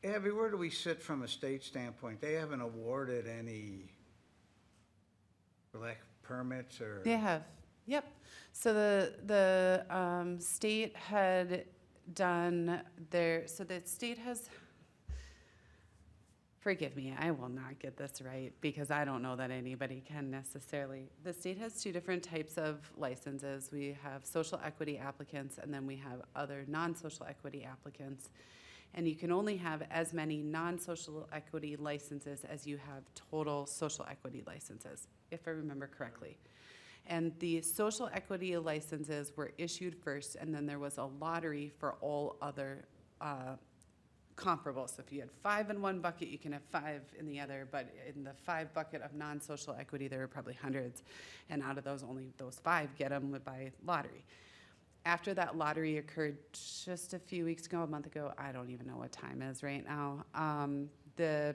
Abby, where do we sit from a state standpoint? They haven't awarded any, permits or? They have, yep. So the state had done the state has, forgive me, I will not get this right because I don't know that anybody can necessarily. The state has 2 different types of licenses. We have social equity applicants and then we have other non-social equity applicants. And you can only have as many non-social equity licenses as you have total social equity licenses, if I remember correctly. And the social equity licenses were issued first, and then there was a lottery for all other comparables. So if you had 5 in one bucket, you can have 5 in the other, but in the 5 bucket of non-social equity, there were probably hundreds. And out of those, only those 5 get them by lottery. After that lottery occurred just a few weeks ago, a month ago, I don't even know what time is right now, the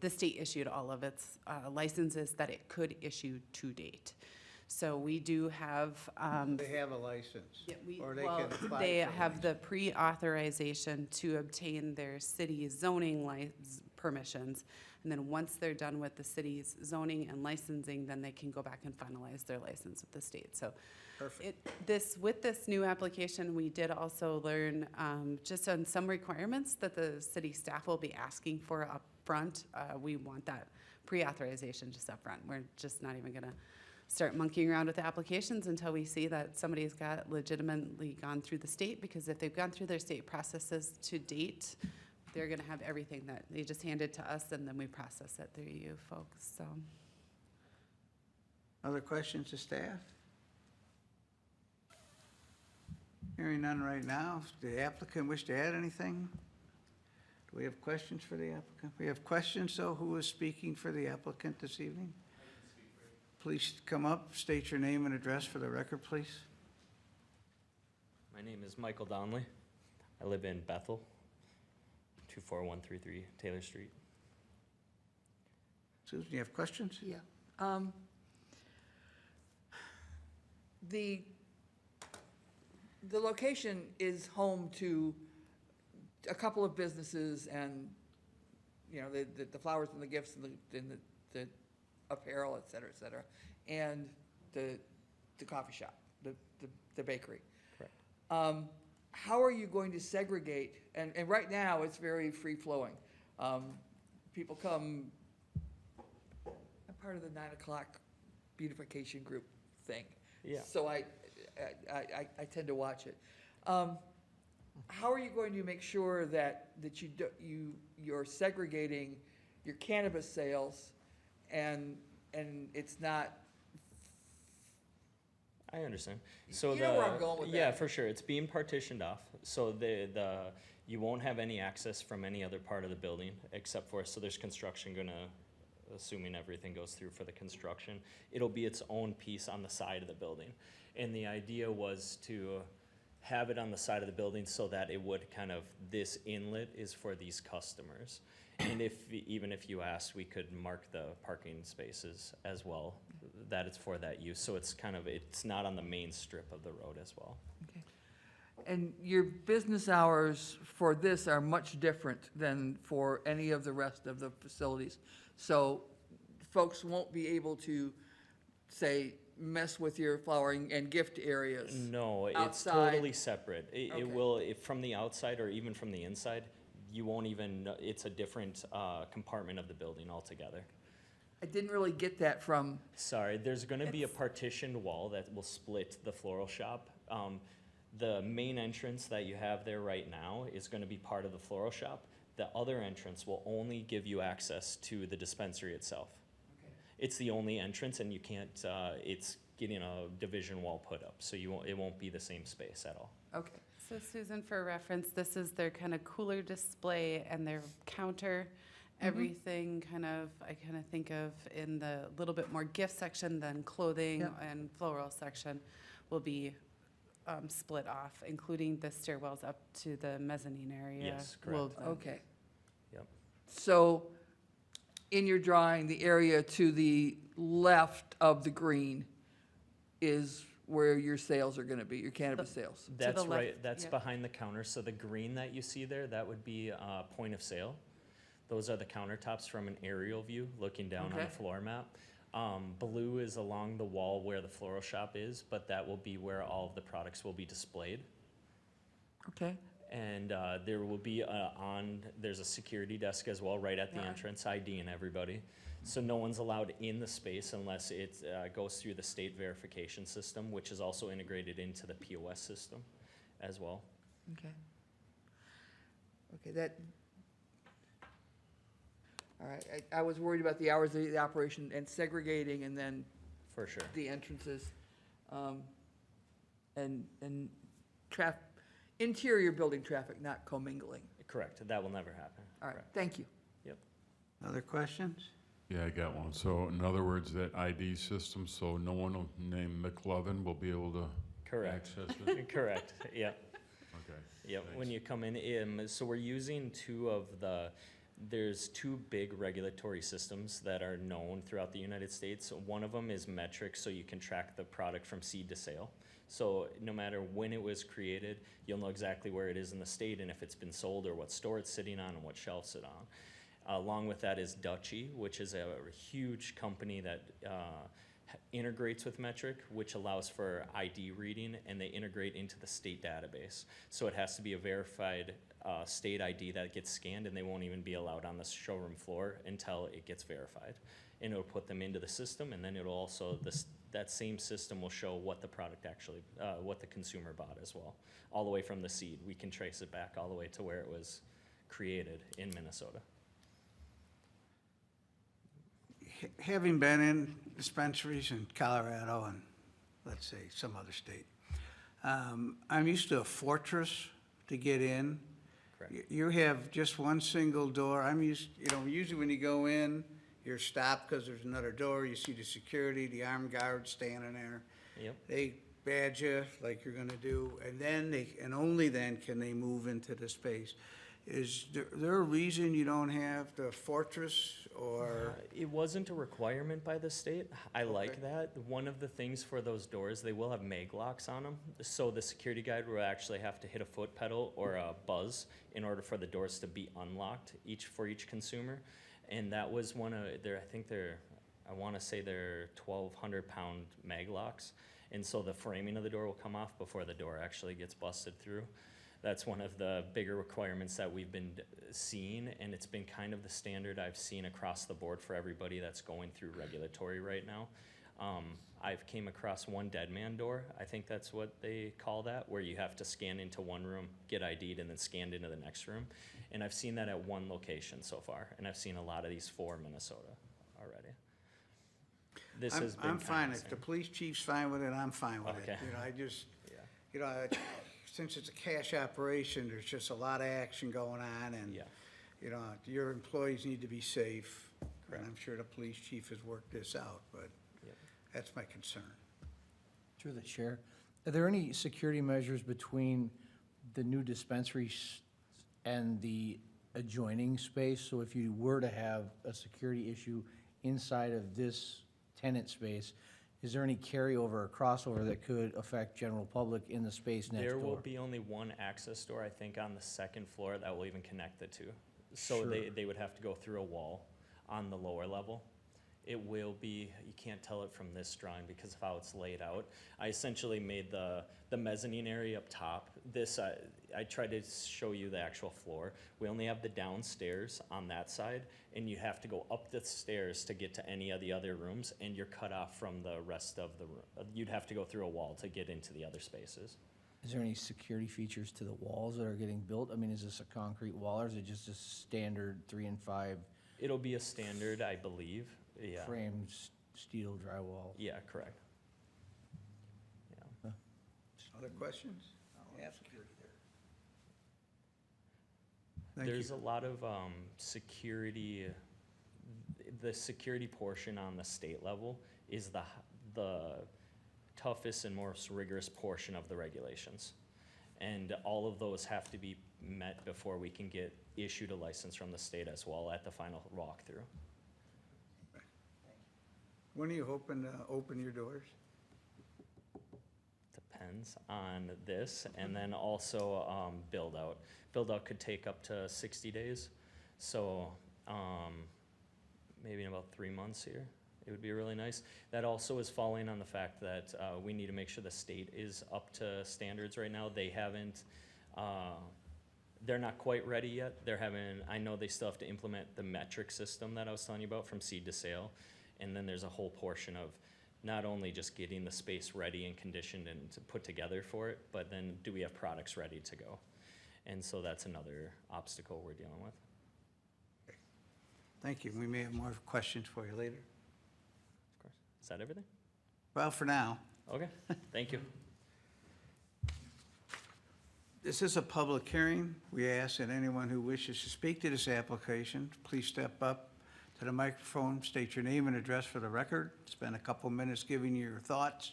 state issued all of its licenses that it could issue to date. So we do have. They have a license? Yeah, Or they well, can apply they for a have the license? pre-authorization to obtain their city zoning permissions. And then once they're done with the city's zoning and licensing, then they can go back and finalize their license with the state. So Perfect. with this new application, we did also learn just on some requirements that the city staff will be asking for up front. We want that pre-authorization just up front. We're just not even gonna start monkeying around with the applications until we see that somebody's got legitimately gone through the state, because if they've gone through their state processes to date, they're gonna have everything that they just handed to us, and then we process it through you folks, so. Other questions to staff? Hearing none right now. Does the applicant wish to add anything? Do we have questions for the applicant? We have questions, so who is speaking for the applicant this evening? Please come up, state your name and address for the record, please. My name is Michael Donnelly. I live in Bethel, 24133 Taylor Street. Susan, you have questions? Yeah. The location is home to a couple of businesses and, the flowers and the gifts and the apparel, et cetera, and the coffee shop, the bakery. Correct. How are you going to segregate? And right now, it's very free-flowing. People come, I'm part of the 9 o'clock beautification group thing. Yeah. So I tend to watch it. how are you going to make sure that you're segregating your cannabis sales and it's not, I understand. So you know where I'm going with yeah, that. for sure. It's being partitioned off. So you won't have any access from any other part of the building except for, so there's construction gonna, assuming everything goes through for the construction, it'll be its own piece on the side of the building. And the idea was to have it on the side of the building so that it would kind of, this inlet is for these customers. And even if you asked, we could mark the parking spaces as well, that it's for that use. So it's kind of, it's not on the main strip of the road as well. okay. And your business hours for this are much different than for any of the rest of the facilities. So folks won't be able to, say, mess with your flowering and gift areas. No, it's Outside. totally separate. It Okay. will, if from the outside or even from the inside, you won't even, it's a different compartment of the building altogether. I didn't really get that from, Sorry, there's gonna be a It's- partitioned wall that will split the floral shop. The main entrance that you have there right now is gonna be part of the floral shop. The other entrance will only give you access to the dispensary itself. It's the only entrance and you can't, it's getting a division wall put up, so it won't be the same space at all. okay. So Susan, for reference, this is their kind of cooler display and their counter. Everything I kind of think of in the little bit more gift section than clothing Yep. and floral section will be split off, including the stairwells up to the mezzanine area. Yes, will correct. then- Okay. Yep. So in your drawing, the area to the left of the green is where your sales are gonna be, your cannabis sales? That's the right, left, that's yep. behind the counter, so the green that you see there, that would be point of sale. Those are the countertops from an aerial view, looking down on the Okay. floor map. Blue is along the wall where the floral shop is, but that will be where all of the products will be displayed. Okay, And there will be there's a security desk as well, right at the Yeah. entrance, ID-ing everybody. So no one's allowed in the space unless it goes through the state verification system, which is also integrated into the POS system as well. okay. Okay, that, all right, I was worried about the hours of the operation and segregating and then For sure. the entrances, and interior building traffic, not commingling. Correct, that will never happen. All right, Correct. thank you. Other questions? Yeah, I got one. So in other words, that ID system, so no one named McLovin will be able to Correct. access it? Correct, yeah. Okay. Yep, when Thanks. you come in, so we're using there's two big regulatory systems that are known throughout the United States. One of them is metric, so you can track the product from seed to sale. So no matter when it was created, you'll know exactly where it is in the state and if it's been sold or what store it's sitting on and what shelf it's on. Along with that is Dutchie, which is a huge company that integrates with Metric, which allows for ID reading, and they integrate into the state database. So it has to be a verified state ID that gets scanned, and they won't even be allowed on the showroom floor until it gets verified. And it'll put them into the system, and then it'll also, that same system will show what the product actually, what the consumer bought as well, all the way from the seed. We can trace it back all the way to where it was created in Minnesota. Having been in dispensaries in Colorado and, let's say, some other state, I'm used to a fortress to get in. Correct. You have just one single door. Usually when you go in, you're stopped because there's another door. You see the security, the armed guards standing there. Yep. They badge you like you're gonna do, and only then can they move into the space. Is there a reason you don't have the fortress or? It wasn't a requirement by the state. I like that. One of the things for those doors, they will have mag locks on them. So the security guard will actually have to hit a foot pedal or a buzz in order for the doors to be unlocked for each consumer. And that was one of I wanna say they're 1,200-pound mag locks. And so the framing of the door will come off before the door actually gets busted through. That's one of the bigger requirements that we've been seeing, and it's been kind of the standard I've seen across the board for everybody that's going through regulatory right now. I've came across one dead man door, I think that's what they call that, where you have to scan into one room, get ID'd, and then scanned into the next room. And I've seen that at one location so far, and I've seen a lot of these for Minnesota already. This has been I'm fine. kinda If the the same. police chief's fine with it, I'm fine with it. Okay. You know, I just, Yeah. you know, since it's a cash operation, there's just a lot of action going on, and, Yeah. you know, your employees need to be safe. And Correct. I'm sure the police chief has worked this out, but Yep. that's my concern. Through the chair, are there any security measures between the new dispensary and the adjoining space? So if you were to have a security issue inside of this tenant space, is there any carryover or crossover that could affect general public in the space next door? There will be only one access door, I think, on the second floor that will even connect the two. So Sure. they would have to go through a wall on the lower level. It will be, you can't tell it from this drawing because of how it's laid out. I essentially made the mezzanine area up top. This, I tried to show you the actual floor. We only have the downstairs on that side, and you have to go up the stairs to get to any of the other rooms, and you're cut off from the rest of the room. You'd have to go through a wall to get into the other spaces. Is there any security features to the walls that are getting built? I mean, is this a concrete wall or is it just a standard 3 and 5 It'll be a standard, I believe, yeah. framed steel drywall? Yeah, correct. Yeah. Other questions? Yes. Thank There's you. a lot of security, the security portion on the state level is the toughest and most rigorous portion of the regulations. And all of those have to be met before we can get issued a license from the state as well at the final walkthrough. When are you hoping to open your doors? Depends on this, and then also build out. Build out could take up to 60 days, so maybe in about 3 months here. It would be really nice. That also is falling on the fact that we need to make sure the state is up to standards right now. They haven't, they're not quite ready yet. They're having, I know they still have to implement the metric system that I was telling you about from seed to sale. And then there's a whole portion of not only just getting the space ready and conditioned and to put together for it, but then do we have products ready to go? And so that's another obstacle we're dealing with. Thank you. We may have more questions for you later. Of course. Is that everything? Well, for now. Okay, thank you. This is a public hearing. We ask that anyone who wishes to speak to this application, please step up to the microphone, state your name and address for the record. Spend a couple minutes giving you your thoughts.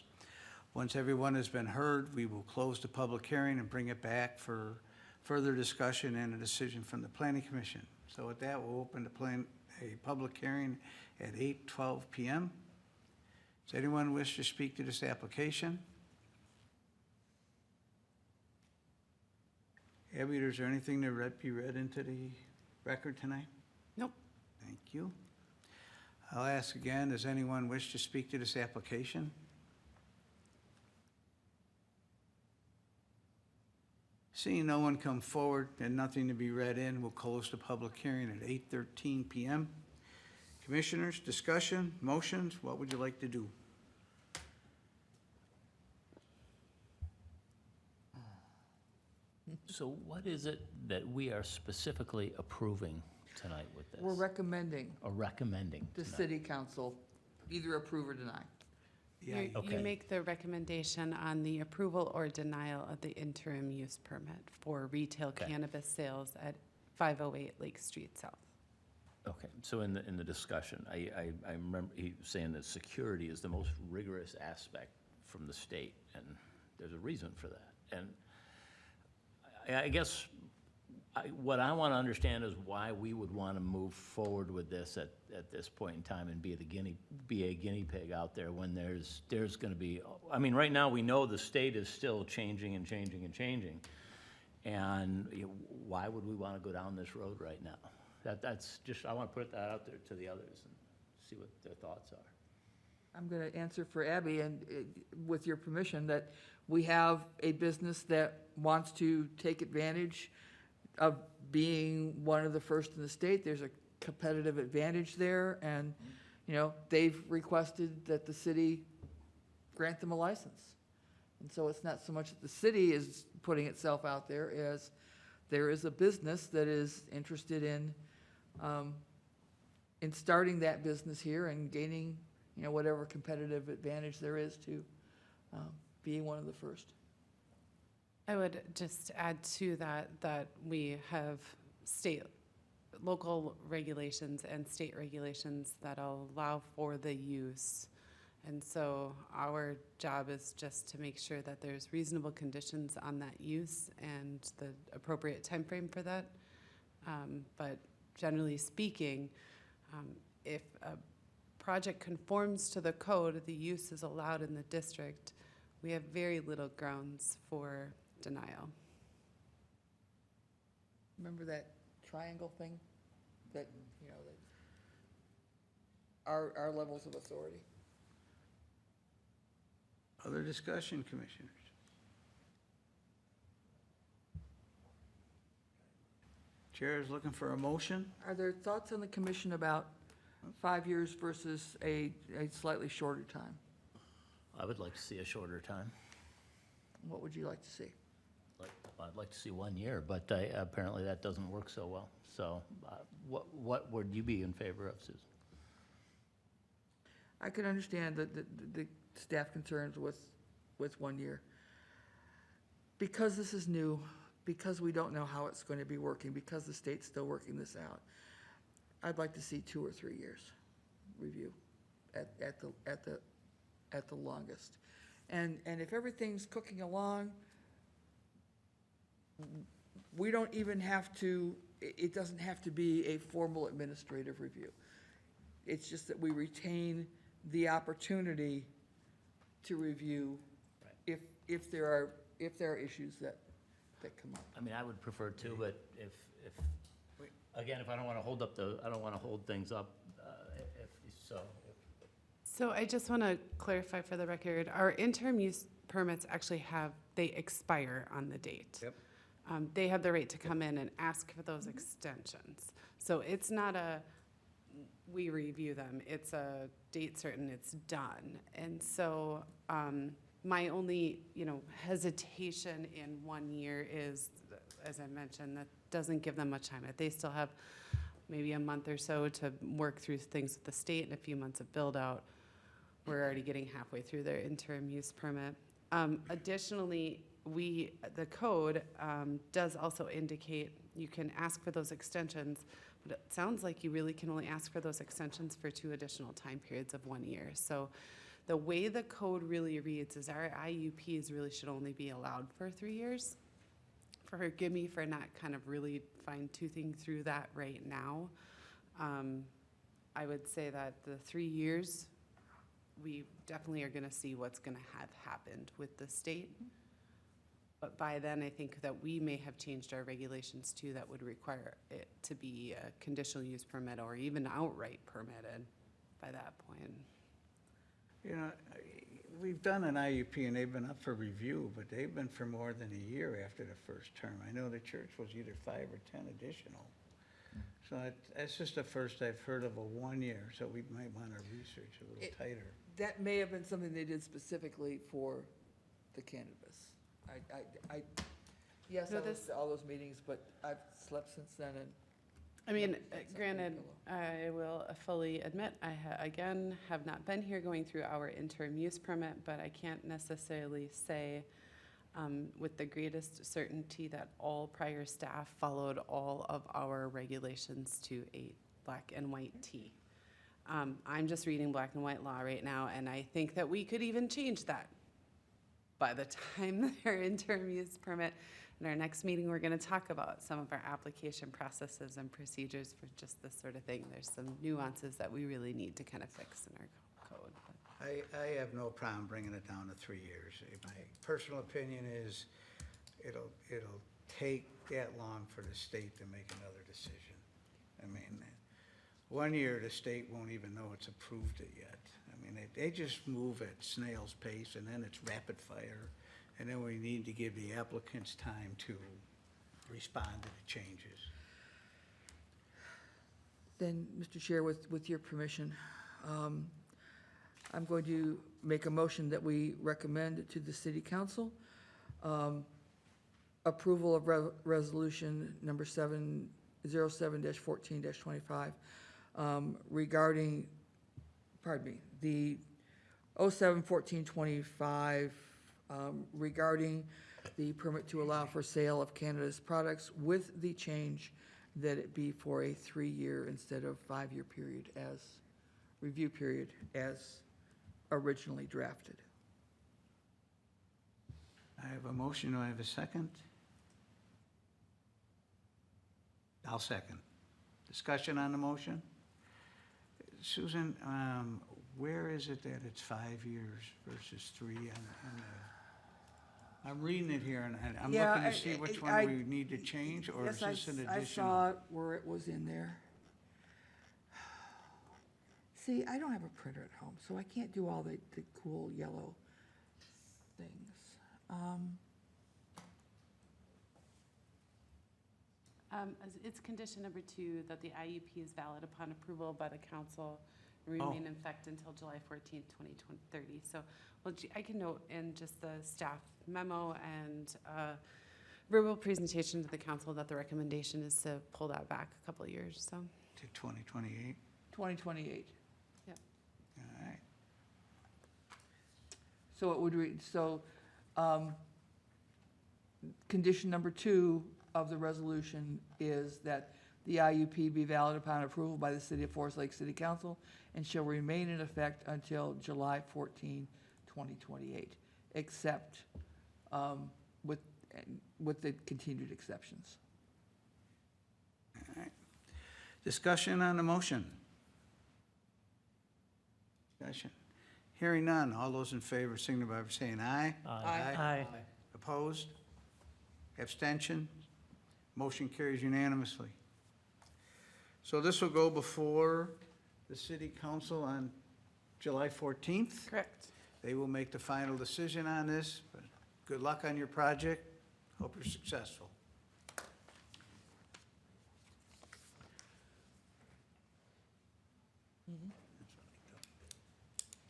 Once everyone has been heard, we will close the public hearing and bring it back for further discussion and a decision from the Planning Commission. So with that, we'll open a public hearing at 8:12 p.m. Does anyone wish to speak to this application? Abby, is there anything to be read into the record tonight? Nope. Thank you. I'll ask again, does anyone wish to speak to this application? Seeing no one come forward and nothing to be read in, we'll close the public hearing at 8:13 p.m. Commissioners, discussion, motions, what would you like to do? So what is it that we are specifically approving tonight with this? We're recommending Or recommending the tonight? city council either approve or deny. Yeah, You Okay. make the recommendation on the approval or denial of the interim use permit for retail Okay. cannabis sales at 508 Lake Street South. Okay, so in the discussion, I remember he saying that security is the most rigorous aspect from the state, and there's a reason for that. And I guess what I want to understand is why we would want to move forward with this at this point in time and be a guinea pig out there when there's going to be, I mean, right now, we know the state is still changing and changing and changing. And why would we want to go down this road right now? That's just, I want to put that out there to the others and see what their thoughts are. I'm going to answer for Abby, and with your permission, that we have a business that wants to take advantage of being one of the first in the state. There's a competitive advantage there, and, they've requested that the city grant them a license. And so it's not so much that the city is putting itself out there as there is a business that is interested in starting that business here and gaining, whatever competitive advantage there is to being one of the first. I would just add to that we have local regulations and state regulations that allow for the use. And so our job is just to make sure that there's reasonable conditions on that use and the appropriate timeframe for that. But generally speaking, if a project conforms to the code, the use is allowed in the district, we have very little grounds for denial. Remember that triangle thing? That, our levels of authority. Other discussion, commissioners? Chair is looking for a motion. Are there thoughts on the commission about 5 years versus a slightly shorter time? I would like to see a shorter time. What would you like to see? I'd like to see 1 year, but apparently that doesn't work so well. So what would you be in favor of, Susan? I can understand the staff concerns with 1 year. Because this is new, because we don't know how it's going to be working, because the state's still working this out, I'd like to see 2 or 3 years review at the longest. And if everything's cooking along, we don't even have to, it doesn't have to be a formal administrative review. It's just that we retain the opportunity to review if there are issues that come up. I mean, I would prefer to, but if again, if I don't want to hold things up, So I just want to clarify for the record, our interim use permits actually they expire on the date. Yep. They have the right to come in and ask for those extensions. So it's not we review them, it's a date certain, it's done. And so my only, hesitation in 1 year is, as I mentioned, that doesn't give them much time. They still have maybe a month or so to work through things with the state and a few months of build out. We're already getting halfway through their interim use permit. Additionally, the code does also indicate you can ask for those extensions, but it sounds like you really can only ask for those extensions for 2 additional time periods of 1 year. So the way the code really reads is our IUPs really should only be allowed for 3 years. Forgive me for not kind of really fine-toothing through that right now. I would say that the 3 years, we definitely are gonna see what's gonna have happened with the state. But by then, I think that we may have changed our regulations too that would require it to be a conditional use permit or even outright permitted by that point. We've done an IUP and they've been up for review, but they've been for more than a year after the first term. I know the church was either 5 or 10 additional. So that's just the first I've heard of a 1 year, so we might want to research a little tighter. That may have been something they did specifically for the cannabis. Yes, No, I was to all those meetings, but I've slept since then and. I mean, That's granted, something I will fully admit, I again have not been here going through our interim use permit, but I can't necessarily say with the greatest certainty that all prior staff followed all of our regulations to a black and white T. I'm just reading black and white law right now, and I think that we could even change that by the time their interim use permit. In our next meeting, we're going to talk about some of our application processes and procedures for just this sort of thing. There's some nuances that we really need to kind of fix in our code. I have no problem bringing it down to 3 years. My personal opinion is it'll take that long for the state to make another decision. I mean, 1 year, the state won't even know it's approved it yet. I mean, they just move at snail's pace, and then it's rapid fire. And then we need to give the applicants time to respond to the changes. Then, Mr. Chair, with your permission, I'm going to make a motion that we recommend to the city council approval of resolution number 07-14-25 regarding, the 07-14-25 regarding the permit to allow for sale of cannabis products with the change that it be for a 3-year instead of 5-year period review period as originally drafted. I have a motion, do I have a second? I'll second. Discussion on the motion? Susan, where is it that it's 5 years versus 3? I'm reading it here, and I'm Yeah, looking to see which one we need to change, or is Yes, this an I additional? saw it where it was in there. See, I don't have a printer at home, so I can't do all the cool yellow things. It's condition number 2 that the IUP is valid upon approval by the council and remain in effect until July 14th, 2030. So, well, I can note in just the staff memo and verbal presentation to the council that the recommendation is to pull that back a couple of years, so. To 2028? 2028. All right. So it would read, condition number 2 of the resolution is that the IUP be valid upon approval by the City of Forest Lake City Council and shall remain in effect until July 14, 2028, except with the continued exceptions. All right. Discussion on the motion? Discussion. Hearing none. All those in favor signify by saying aye. Aye. Opposed? Abstention? Motion carries unanimously. So this will go before the city council on July 14th. Correct. They will make the final decision on this, but good luck on your project. Hope you're successful.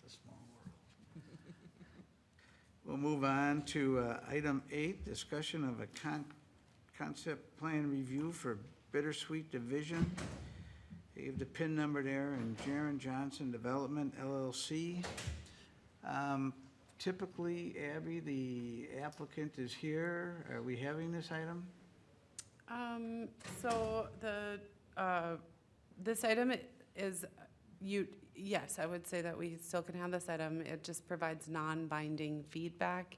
It's a small world. We'll move on to item 8, discussion of a concept plan review for Bittersweet Division. They have the PIN number there, and Jaren Johnson Development LLC. Typically, Abby, the applicant is here. Are we having this item? So this item is, yes, I would say that we still can have this item. It just provides non-binding feedback.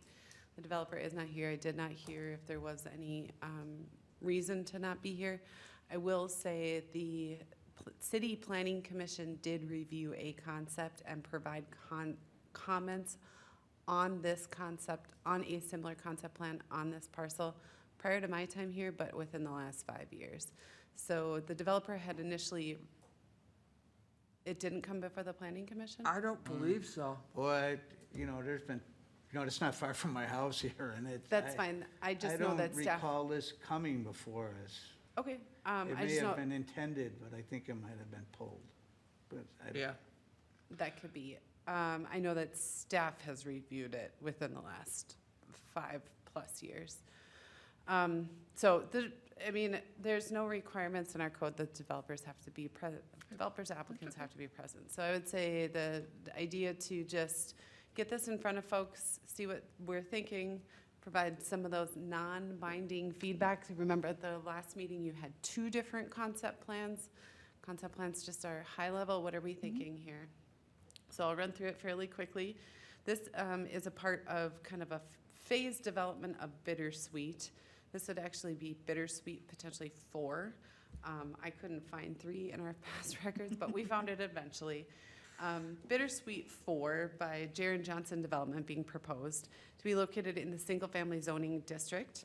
The developer is not here. I did not hear if there was any reason to not be here. I will say the City Planning Commission did review a concept and provide comments on this concept, on a similar concept plan on this parcel prior to my time here, but within the last 5 years. So the developer had initially, it didn't come before the Planning Commission? I don't believe so. Boy, there's been, it's not far from my house here, and it's. That's fine. I just know that I don't staff. recall this coming before us. Okay, It I may just know, have been intended, but I think it might have been pulled. But Yeah. that could be. I know that staff has reviewed it within the last 5+ years. There's no requirements in our code that developers applicants have to be present. So I would say the idea to just get this in front of folks, see what we're thinking, provide some of those non-binding feedback. Remember at the last meeting, you had 2 different concept plans. Concept plans just are high level, what are we thinking here? So I'll run through it fairly quickly. This is a part of kind of a phased development of Bittersweet. This would actually be Bittersweet potentially 4. I couldn't find 3 in our past records, but we found it eventually. Bittersweet 4 by Jaren Johnson Development being proposed to be located in the single-family zoning district.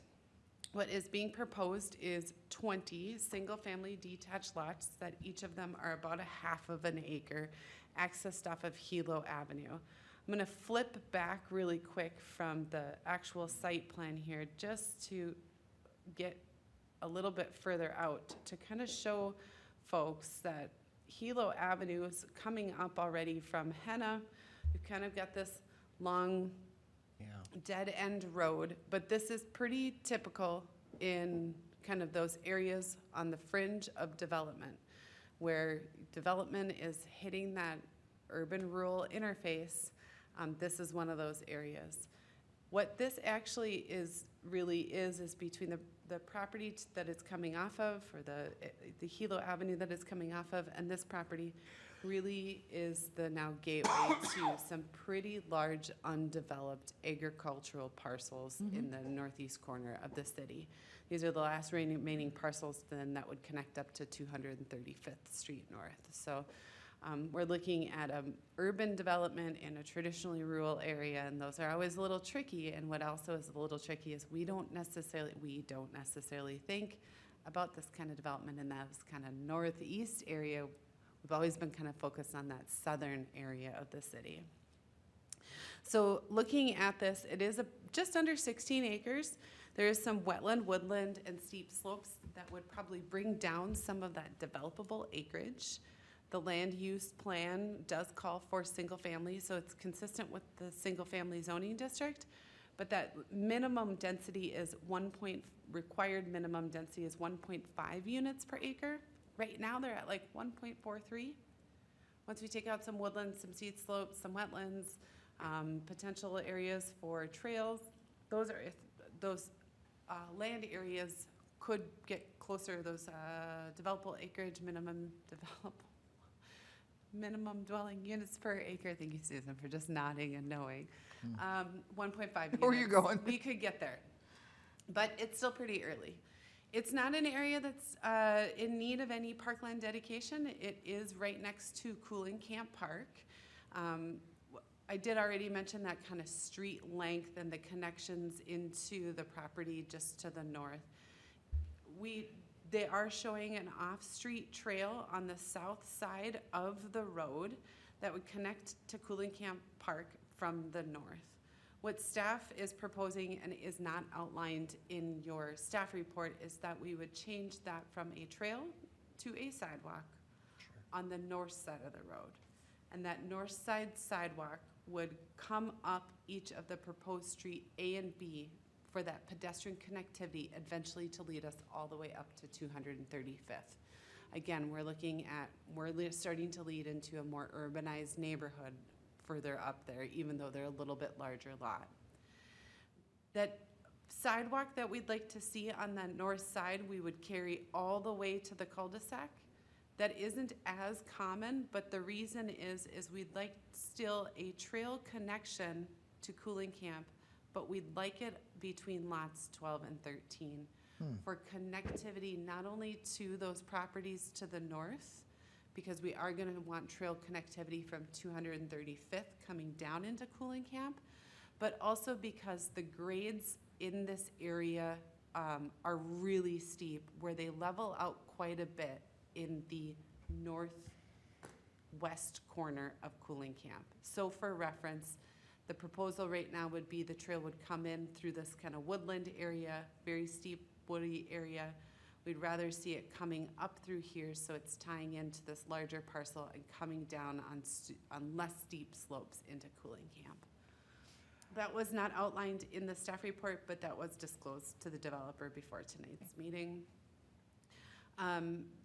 What is being proposed is 20 single-family detached lots that each of them are about 1/2 of an acre, accessed off of Hilo Avenue. I'm going to flip back really quick from the actual site plan here just to get a little bit further out to kind of show folks that Hilo Avenue is coming up already from Henna. You've kind of got this long Yeah. dead-end road, but this is pretty typical in kind of those areas on the fringe of development, where development is hitting that urban-rural interface. This is one of those areas. What this actually really is between the property that it's coming off of, or the Hilo Avenue that it's coming off of, and this property really is the now gateway to some pretty large undeveloped agricultural parcels in the northeast corner of the city. These are the last remaining parcels then that would connect up to 235th Street North. So we're looking at urban development in a traditionally rural area, and those are always a little tricky. And what also is a little tricky is we don't necessarily think about this kind of development in that kind of northeast area. We've always been kind of focused on that southern area of the city. So looking at this, it is just under 16 acres. There is some wetland, woodland, and steep slopes that would probably bring down some of that developable acreage. The land use plan does call for single family, so it's consistent with the single family zoning district, but that minimum density is required minimum density is 1.5 units per acre. Right now, they're at like 1.43. Once we take out some woodlands, some steep slopes, some wetlands, potential areas for trails, those land areas could get closer, those developable acreage, minimum dwelling units per acre. Thank you, Susan, for just nodding and knowing. 1.5 units. Where are you going? We could get there, but it's still pretty early. It's not an area that's in need of any parkland dedication. It is right next to Cooling Camp Park. I did already mention that kind of street length and the connections into the property just to the north. They are showing an off-street trail on the south side of the road that would connect to Cooling Camp Park from the north. What staff is proposing and is not outlined in your staff report is that we would change that from a trail to a sidewalk on the north side of the road. And that north side sidewalk would come up each of the proposed street A and B for that pedestrian connectivity, eventually to lead us all the way up to 235th. Again, we're starting to lead into a more urbanized neighborhood further up there, even though they're a little bit larger lot. That sidewalk that we'd like to see on that north side, we would carry all the way to the cul-de-sac. That isn't as common, but the reason is we'd like still a trail connection to Cooling Camp, but we'd like it between lots 12 and 13 for connectivity, not only to those properties to the north, because we are going to want trail connectivity from 235th coming down into Cooling Camp, but also because the grades in this area are really steep, where they level out quite a bit in the northwest corner of Cooling Camp. So for reference, the proposal right now would be the trail would come in through this kind of woodland area, very steep woody area. We'd rather see it coming up through here, so it's tying into this larger parcel and coming down on less steep slopes into Cooling Camp. That was not outlined in the staff report, but that was disclosed to the developer before tonight's meeting.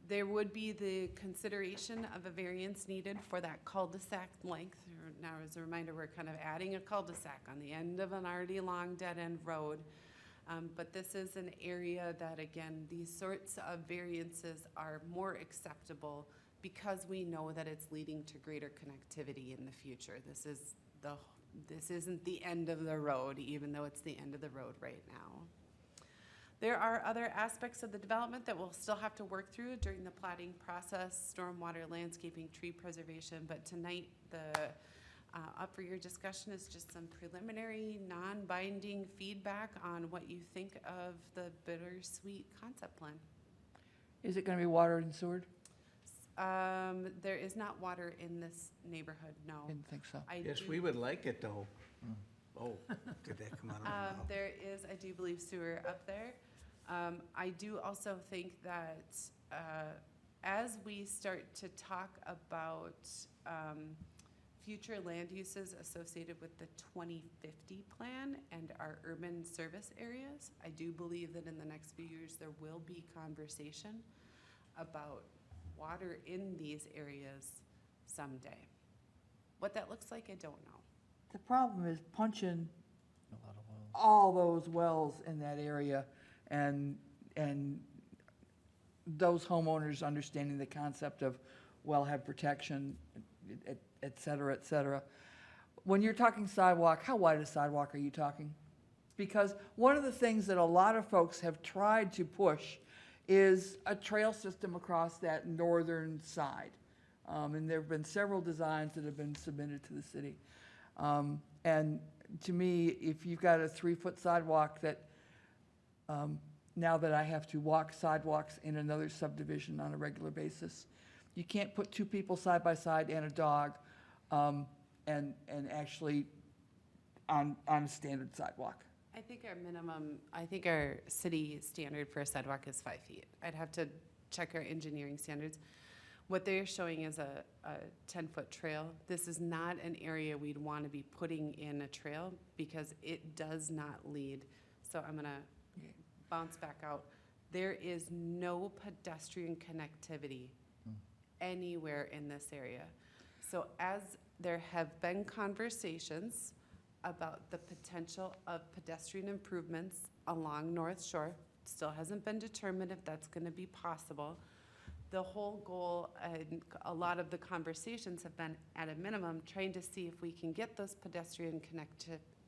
There would be the consideration of a variance needed for that cul-de-sac length. Now, as a reminder, we're kind of adding a cul-de-sac on the end of an already long dead-end road. But this is an area that, again, these sorts of variances are more acceptable because we know that it's leading to greater connectivity in the future. This isn't the end of the road, even though it's the end of the road right now. There are other aspects of the development that we'll still have to work through during the plating process, stormwater, landscaping, tree preservation, but tonight up for your discussion is just some preliminary, non-binding feedback on what you think of the Bittersweet concept plan. Is it going to be watered and sewered? There is not water in this neighborhood, no. Didn't think so. Yes, we would like it, though. Oh, did that come out of my mouth? There is, I do believe, sewer up there. I do also think that as we start to talk about future land uses associated with the 2050 plan and our urban service areas, I do believe that in the next few years, there will be conversation about water in these areas someday. What that looks like, I don't know. The problem is punching A lot of wells. all those wells in that area and those homeowners understanding the concept of wellhead protection, et cetera, et cetera. When you're talking sidewalk, how wide a sidewalk are you talking? Because one of the things that a lot of folks have tried to push is a trail system across that northern side. And there have been several designs that have been submitted to the city. And to me, if you've got a 3-foot sidewalk that, now that I have to walk sidewalks in another subdivision on a regular basis, you can't put 2 people side by side and a dog, and actually on a standard sidewalk. I think our city standard for a sidewalk is 5 feet. I'd have to check our engineering standards. What they're showing is a 10-foot trail. This is not an area we'd want to be putting in a trail because it does not lead. So I'm gonna bounce back out. There is no pedestrian connectivity anywhere in this area. So as there have been conversations about the potential of pedestrian improvements along North Shore, still hasn't been determined if that's gonna be possible. The whole goal and a lot of the conversations have been, at a minimum, trying to see if we can get those pedestrian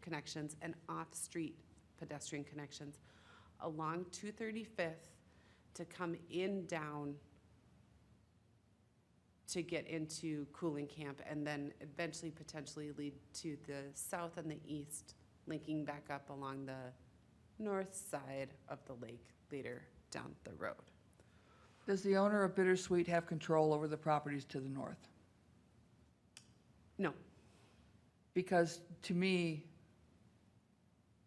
connections and off-street pedestrian connections along 235th to come in down to get into Cooling Camp and then eventually potentially lead to the south and the east, linking back up along the north side of the lake later down the road. Does the owner of Bittersweet have control over the properties to the north? No. Because to me,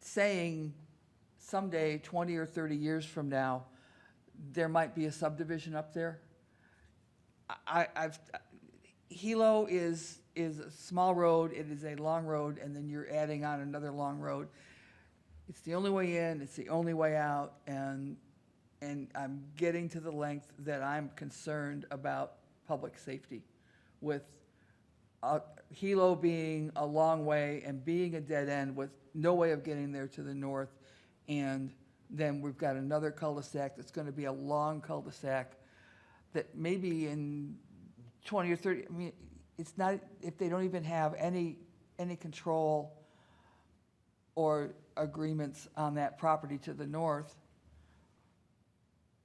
saying someday, 20 or 30 years from now, there might be a subdivision up there, Hilo is a small road, it is a long road, and then you're adding on another long road. It's the only way in, it's the only way out, and I'm getting to the length that I'm concerned about public safety with Hilo being a long way and being a dead end with no way of getting there to the north. And then we've got another cul-de-sac that's going to be a long cul-de-sac that maybe in 20 or 30, I mean, it's not, if they don't even have any control or agreements on that property to the north,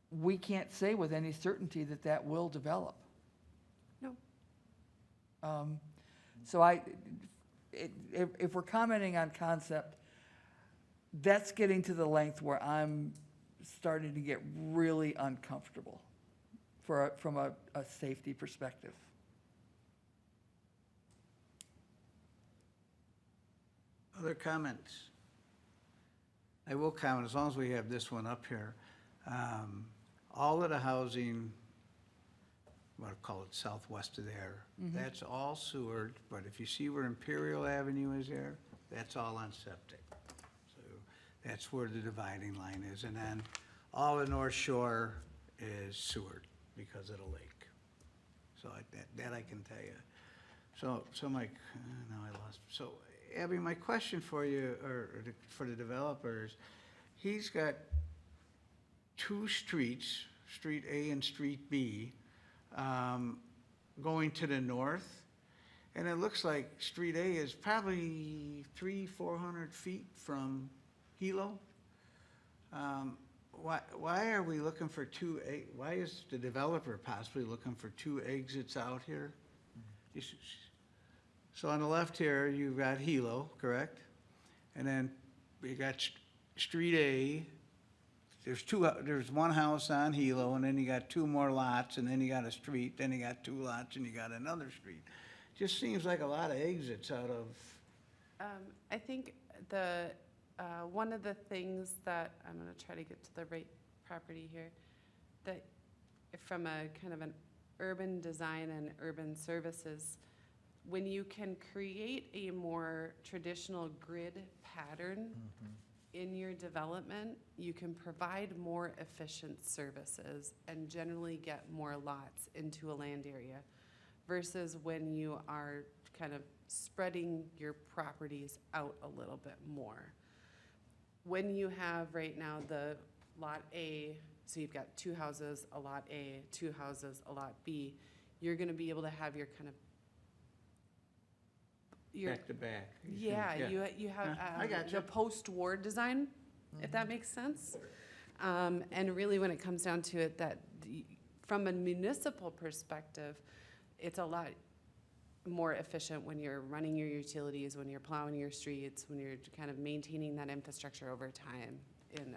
we can't say with any certainty that that will develop. No. So if we're commenting on concept, that's getting to the length where I'm starting to get really uncomfortable from a safety perspective. Other comments? I will comment, as long as we have this one up here. All of the housing, what I call it southwest of there, that's all sewered, but if you see where Imperial Avenue is there, that's all on septic. So that's where the dividing line is, and then all the North Shore is sewered because of the lake. So that I can tell you. So Mike, now I lost, so Abby, my question for you, for the developers, he's got 2 streets, Street A and Street B, going to the north, and it looks like Street A is probably 300-400 feet from Hilo. Why are we looking for why is the developer possibly looking for 2 exits out here? So on the left here, you've got Hilo, correct? And then you got Street A. There's one house on Hilo, and then you got 2 more lots, and then you got a street, then you got 2 lots, and you got another street. Just seems like a lot of exits out of. I think one of the things that, I'm gonna try to get to the right property here, that from a kind of an urban design and urban services, when you can create a more traditional grid pattern in your development, you can provide more efficient services and generally get more lots into a land area versus when you are kind of spreading your properties out a little bit more. When you have right now the Lot A, so you've got 2 houses, a Lot A, 2 houses, a Lot B, you're gonna be able to have your kind of your, Back to back. yeah, you have I gotcha. the post-war design, if that makes sense. And really, when it comes down to it, from a municipal perspective, it's a lot more efficient when you're running your utilities, when you're plowing your streets, when you're kind of maintaining that infrastructure over time in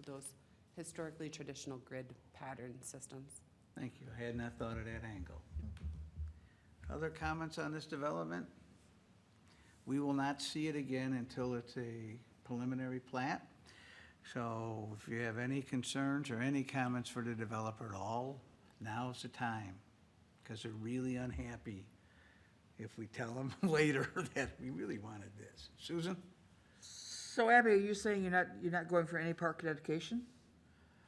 those historically traditional grid pattern systems. Thank you. I had not thought of that angle. Other comments on this development? We will not see it again until it's a preliminary plat. So if you have any concerns or any comments for the developer at all, now's the time, because they're really unhappy if we tell them later that we really wanted this. Susan? So Abby, are you saying you're not going for any park dedication?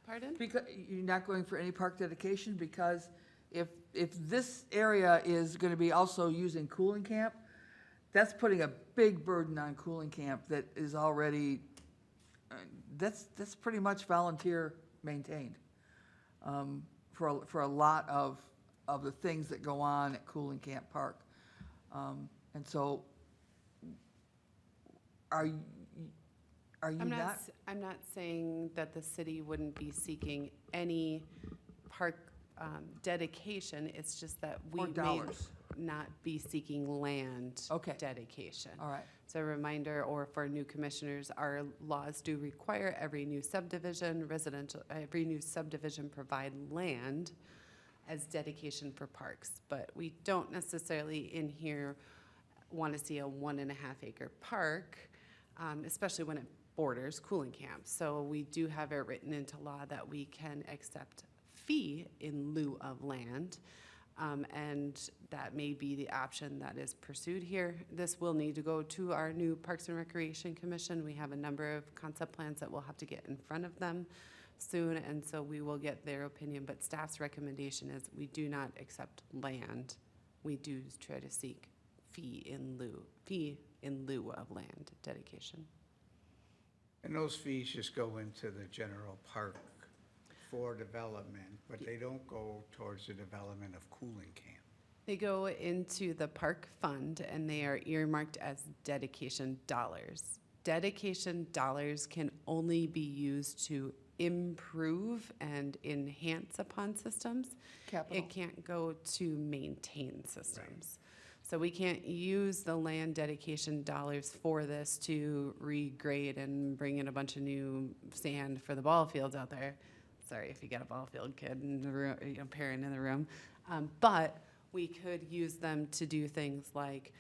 Pardon? Because, you're not going for any park dedication because if this area is gonna be also using cooling camp, that's putting a big burden on cooling camp that is already, that's pretty much volunteer maintained, for a lot of the things that go on at Cooling Camp Park. And so, are you not? I'm not saying that the city wouldn't be seeking any park dedication. It's just that we Or may dollars. not be seeking land Okay. dedication. All right. So a reminder, or for new commissioners, our laws do require every new subdivision, every new subdivision provide land as dedication for parks. But we don't necessarily in here want to see a 1.5 acre park, especially when it borders cooling camps. So we do have it written into law that we can accept fee in lieu of land. And that may be the option that is pursued here. This will need to go to our new Parks and Recreation Commission. We have a number of concept plans that we'll have to get in front of them soon, and so we will get their opinion. But staff's recommendation is we do not accept land. We do try to seek fee in lieu of land dedication. And those fees just go into the general park for development, but they don't go towards the development of cooling camp. They go into the park fund and they are earmarked as dedication dollars. Dedication dollars can only be used to improve and enhance upon systems. Capital. It can't go to maintain systems. So we can't use the land dedication dollars for this to regrade and bring in a bunch of new sand for the ball fields out there. Sorry if you got a ball field kid in the room, parent in the room. But we could use them to do things like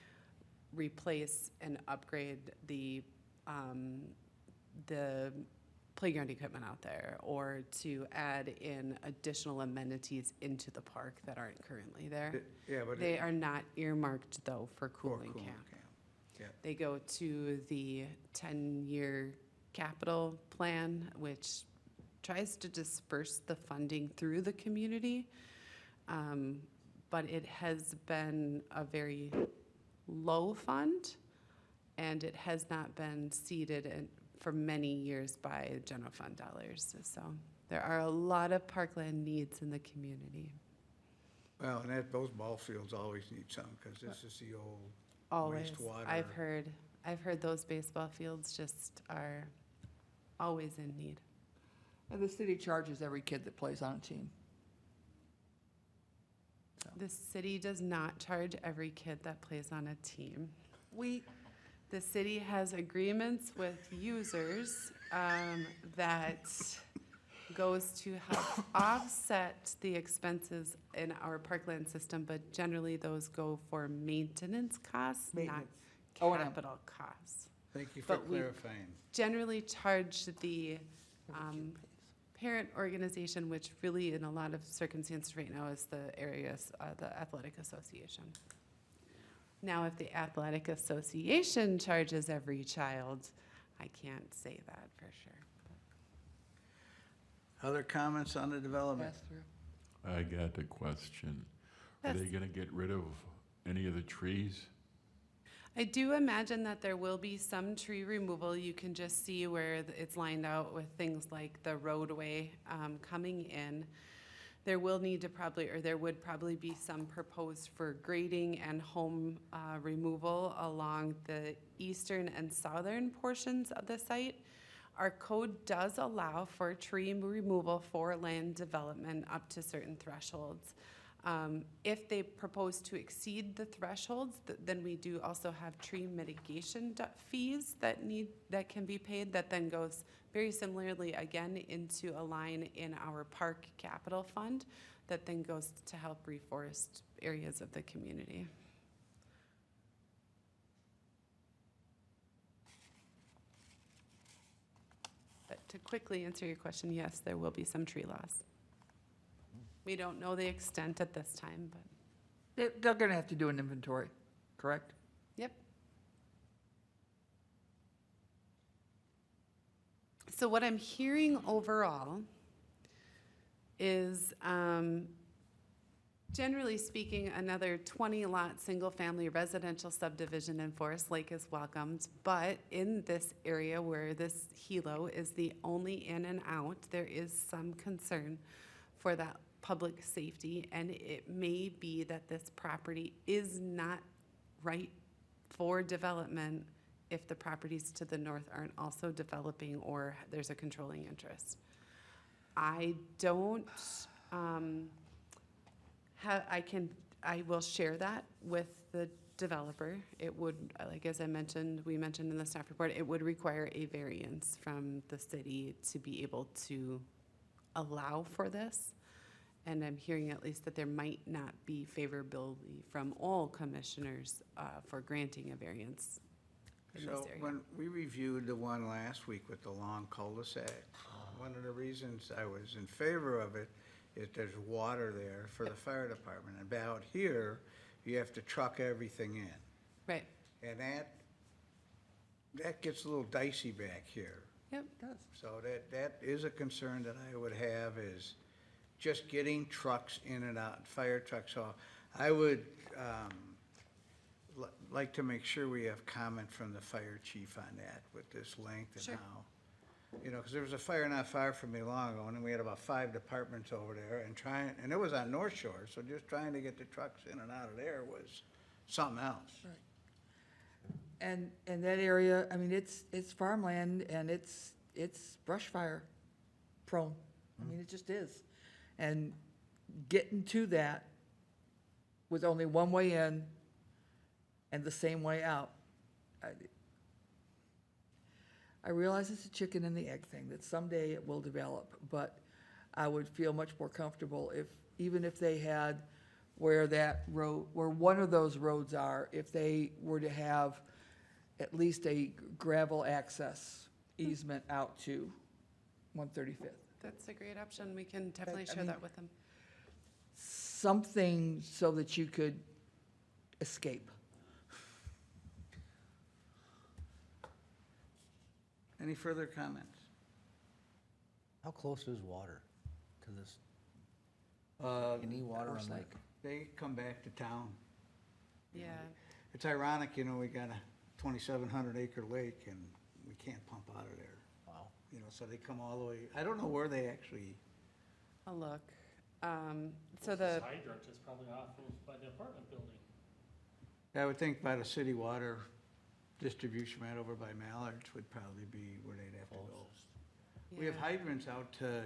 replace and upgrade the playground equipment out there, or to add in additional amenities into the park that aren't currently there. Yeah, but They are not earmarked, though, for cooling camp. Yeah. They go to the 10-year capital plan, which tries to disperse the funding through the community. But it has been a very low fund, and it has not been seeded for many years by general fund dollars. So there are a lot of parkland needs in the community. Well, and those ball fields always need some, because this is the old Always. wastewater. I've heard those baseball fields just are always in need. And the city charges every kid that plays on a team. The city does not charge every kid that plays on a team. The city has agreements with users that goes to help offset the expenses in our parkland system, but generally those go for maintenance costs, Maintenance. not O&M. capital costs. Thank you for But we- clarifying. Generally charge the parent organization, which really in a lot of circumstances right now is the athletic association. Now, if the athletic association charges every child, I can't say that for sure. Other comments on the development? Pass through. I got a question. Are they Yes. gonna get rid of any of the trees? I do imagine that there will be some tree removal. You can just see where it's lined out with things like the roadway coming in. There will need to there would probably be some proposed for grading and home removal along the eastern and southern portions of the site. Our code does allow for tree removal for land development up to certain thresholds. If they propose to exceed the thresholds, then we do also have tree mitigation fees that can be paid, that then goes very similarly again into a line in our park capital fund that then goes to help reforest areas of the community. But to quickly answer your question, yes, there will be some tree loss. We don't know the extent at this time, but They're gonna have to do an inventory, correct? yep. So what I'm hearing overall is, generally speaking, another 20-lot, single-family residential subdivision in Forest Lake is welcomed, but in this area where this helo is the only in and out, there is some concern for that public safety, and it may be that this property is not right for development if the properties to the north aren't also developing or there's a controlling interest. I don't, I will share that with the developer. It would, like as we mentioned in the staff report, it would require a variance from the city to be able to allow for this. And I'm hearing at least that there might not be favorability from all commissioners for granting a variance in this So area. when we reviewed the one last week with the long cul-de-sac, one of the reasons I was in favor of it is there's water there for the fire department. And out here, you have to truck everything in. Right, And that gets a little dicey back here. yep. It does. So that is a concern that I would have, is just getting trucks in and out, fire trucks. So I would like to make sure we have comment from the fire chief on that with this length and Sure. how. You know, because there was a fire not far from me long ago, and we had about 5 departments over there, and it was on North Shore, so just trying to get the trucks in and out of there was something else. And that area, I mean, it's farmland and it's brush fire prone. I mean, it just is. And getting to that with only one way in and the same way out, I realize it's a chicken and the egg thing, that someday it will develop, but I would feel much more comfortable even if they had where that road, where one of those roads are, if they were to have at least a gravel access easement out to 135th. That's a great option. We can definitely I share mean- that with them. Something so that you could escape. Any further comments? How close is water to this? Any water on Forest that? Lake. They come back to town. Yeah, It's ironic, you know, we got a 2,700 acre lake and we can't pump out of there. Wow. You know, so they come all the way, I don't know where they actually, I'll look. So the, Hydrant is probably off by the apartment building. I would think by the city water distribution right over by Mallards would probably be where they'd have to go. We have yeah. hydrants out to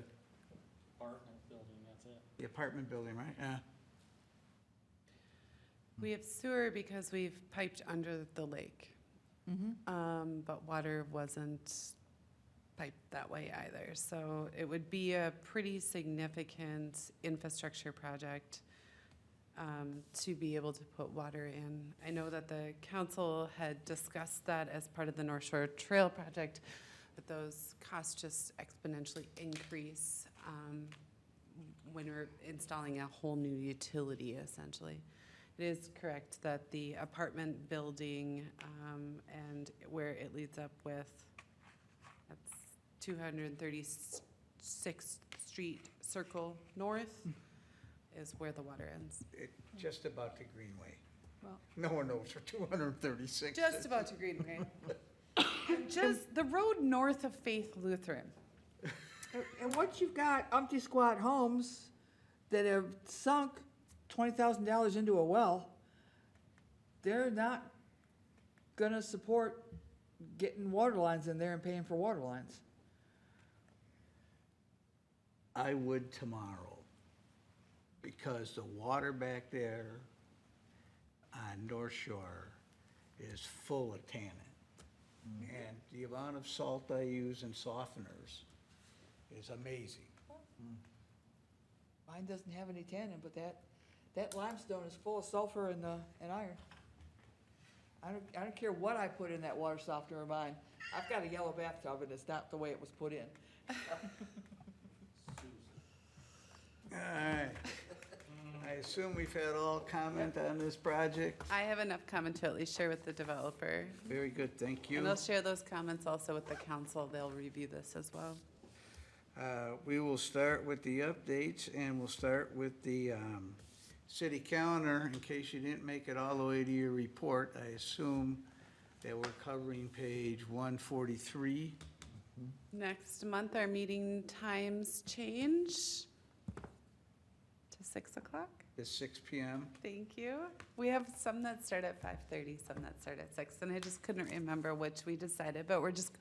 Apartment building, that's it. the apartment building, right? Yeah. We have sewer because we've piped under the lake. But water wasn't piped that way either. So it would be a pretty significant infrastructure project to be able to put water in. I know that the council had discussed that as part of the North Shore Trail project, but those costs just exponentially increase when we're installing a whole new utility, essentially. It is correct that the apartment building and where it leads up with, that's 236th Street Circle North is where the water ends. Just about to Greenway. Well- No one knows where 236 is. Just about to Greenway. Just the road north of Faith Lutheran. And once you've got umpty squat homes that have sunk $20,000 into a well, they're not gonna support getting water lines in there and paying for water lines. I would tomorrow, because the water back there on North Shore is full of tannin. And the amount of salt I use in softeners is amazing. Mine doesn't have any tannin, but that limestone is full of sulfur and iron. I don't care what I put in that water softener of mine. I've got a yellow bathtub and it's not the way it was put in. All right. I assume we've had all comment on this project? I have enough comment to at least share with the developer. Very good, thank And you. I'll share those comments also with the council. They'll review this as well. We will start with the updates, and we'll start with the city calendar. In case you didn't make it all the way to your report, I assume that we're covering page 143. Next month, our meeting times change to 6 o'clock. It's 6 PM. Thank you. We have some that start at 5:30, some that start at 6, and I just couldn't remember which we decided, but we're just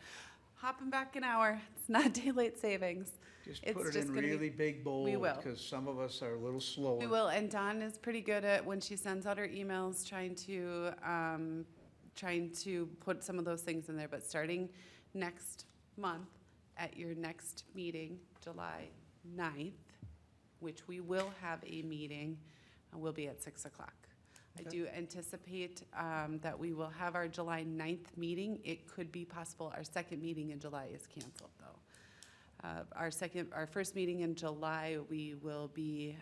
hopping back an hour. It's not daylight savings. Just It's put it just in gonna be- really big bold. we will. Because some of us are a little slower. We will, and Dawn is pretty good at, when she sends out her emails, trying to put some of those things in there, but starting next month at your next meeting, July 9th, which we will have a meeting, will be at 6 o'clock. I do anticipate that we will have our July 9th meeting. It could be possible our second meeting in July is canceled, though. Our first meeting in July, we will be,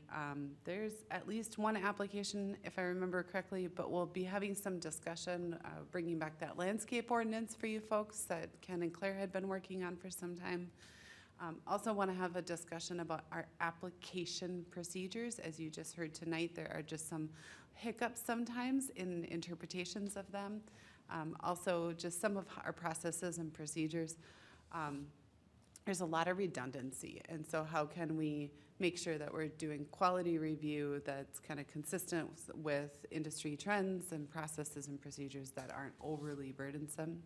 there's at least one application, if I remember correctly, but we'll be having some discussion, bringing back that landscape ordinance for you folks that Ken and Claire had been working on for some time. Also want to have a discussion about our application procedures. As you just heard tonight, there are just some hiccups sometimes in interpretations of them. Also, just some of our processes and procedures. There's a lot of redundancy, and so how can we make sure that we're doing quality review that's kind of consistent with industry trends and processes and procedures that aren't overly burdensome?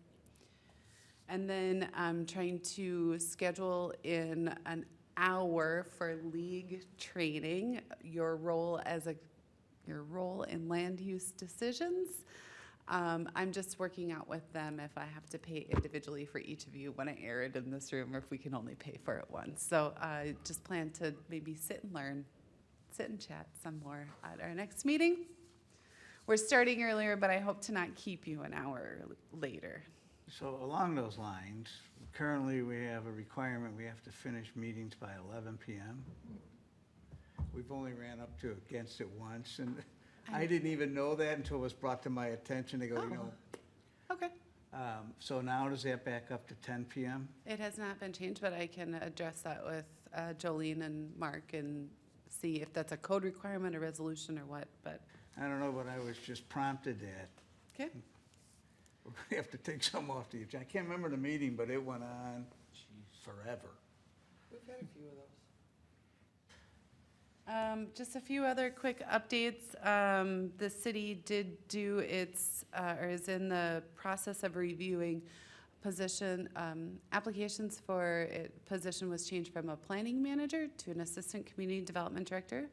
And then I'm trying to schedule in an hour for league training, your role in land use decisions. I'm just working out with them if I have to pay individually for each of you when I air it in this room, or if we can only pay for it once. So I just plan to maybe sit and learn, sit and chat some more at our next meeting. We're starting earlier, but I hope to not keep you an hour later. So along those lines, currently we have a requirement, we have to finish meetings by 11 PM. We've only ran up to against it once, and I didn't even know that until it was brought to my attention. They go, you know. Okay. So now does that back up to 10 PM? It has not been changed, but I can address that with Jolene and Mark and see if that's a code requirement, a resolution, or what, but, I don't know, but I was just prompted that okay. we're gonna have to take some off the agenda. I can't remember the meeting, but it went on forever. We've had a few of those. Just a few other quick updates. The city did do its, or is in the process of reviewing position, applications for it. Position was changed from a planning manager to an assistant community development director.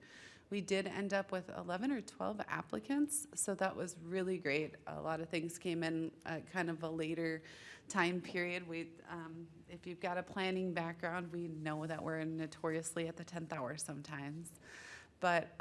We did end up with 11 or 12 applicants, so that was really great. A lot of things came in at kind of a later time period. If you've got a planning background, we know that we're notoriously at the 10th hour sometimes. But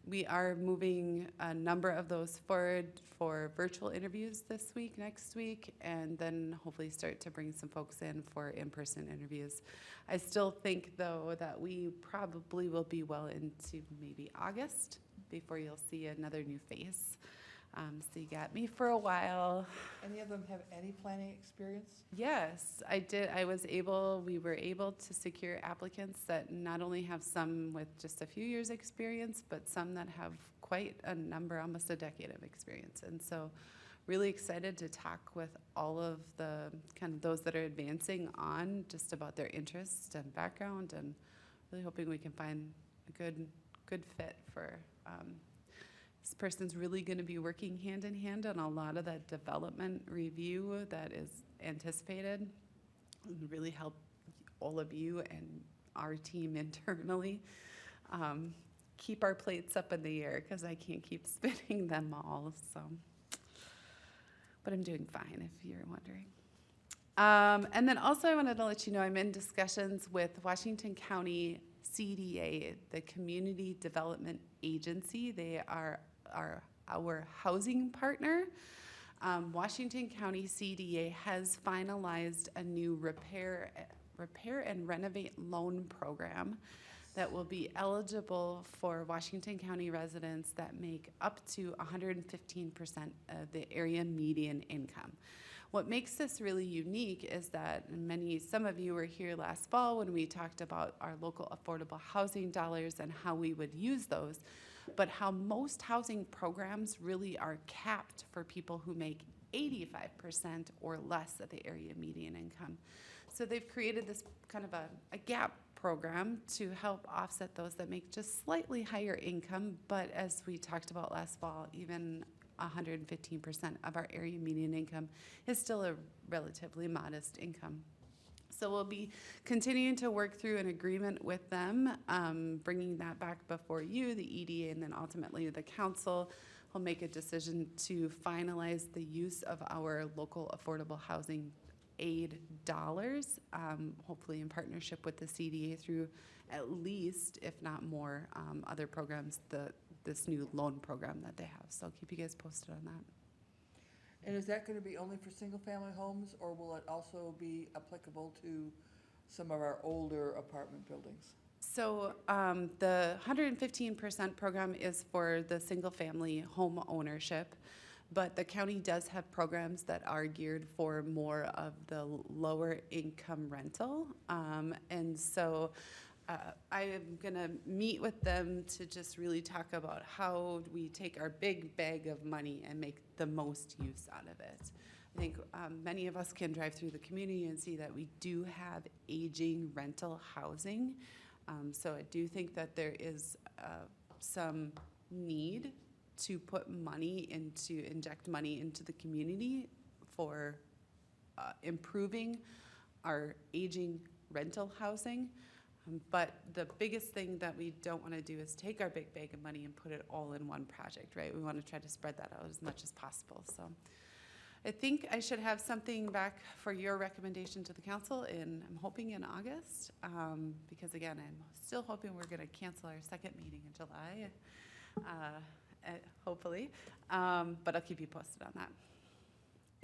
we are moving a number of those forward for virtual interviews this week, next week, and then hopefully start to bring some folks in for in-person interviews. I still think, though, that we probably will be well into maybe August before you'll see another new face. So you got me for a while. Any of them have any planning experience? Yes, I did. We were able to secure applicants that not only have some with just a few years' experience, but some that have quite a number, almost a decade of experience. And so really excited to talk with all of the kind of those that are advancing on just about their interests and background, and really hoping we can find a good fit for this person's really going to be working hand in hand on a lot of that development review that is anticipated, and really help all of you and our team internally keep our plates up in the air, because I can't keep spinning them all. So, but I'm doing fine, if you're wondering. And then also I wanted to let you know I'm in discussions with Washington County CDA, the Community Development Agency. They are our housing partner. Washington County CDA has finalized a new repair and renovate loan program that will be eligible for Washington County residents that make up to 115% of the area median income. What makes this really unique is that some of you were here last fall when we talked about our local affordable housing dollars and how we would use those, but how most housing programs really are capped for people who make 85% or less of the area median income. So they've created this kind of a gap program to help offset those that make just slightly higher income, but as we talked about last fall, even 115% of our area median income is still a relatively modest income. So we'll be continuing to work through an agreement with them, bringing that back before you, the EDA, and then ultimately the council will make a decision to finalize the use of our local affordable housing aid dollars, hopefully in partnership with the CDA through at least, if not more, other programs, this new loan program that they have. So I'll keep you guys posted on that. And is that going to be only for single-family homes, or will it also be applicable to some of our older apartment buildings? So the 115% program is for the single-family home ownership, but the county does have programs that are geared for more of the lower income rental. And so I am going to meet with them to just really talk about how we take our big bag of money and make the most use out of it. I think many of us can drive through the community and see that we do have aging rental housing. So I do think that there is some need to inject money into the community for improving our aging rental housing. But the biggest thing that we don't want to do is take our big bag of money and put it all in one project, right? We want to try to spread that out as much as possible. So I think I should have something back for your recommendation to the council I'm hoping in August, because again, I'm still hoping we're going to cancel our second meeting in July, hopefully, but I'll keep you posted on that.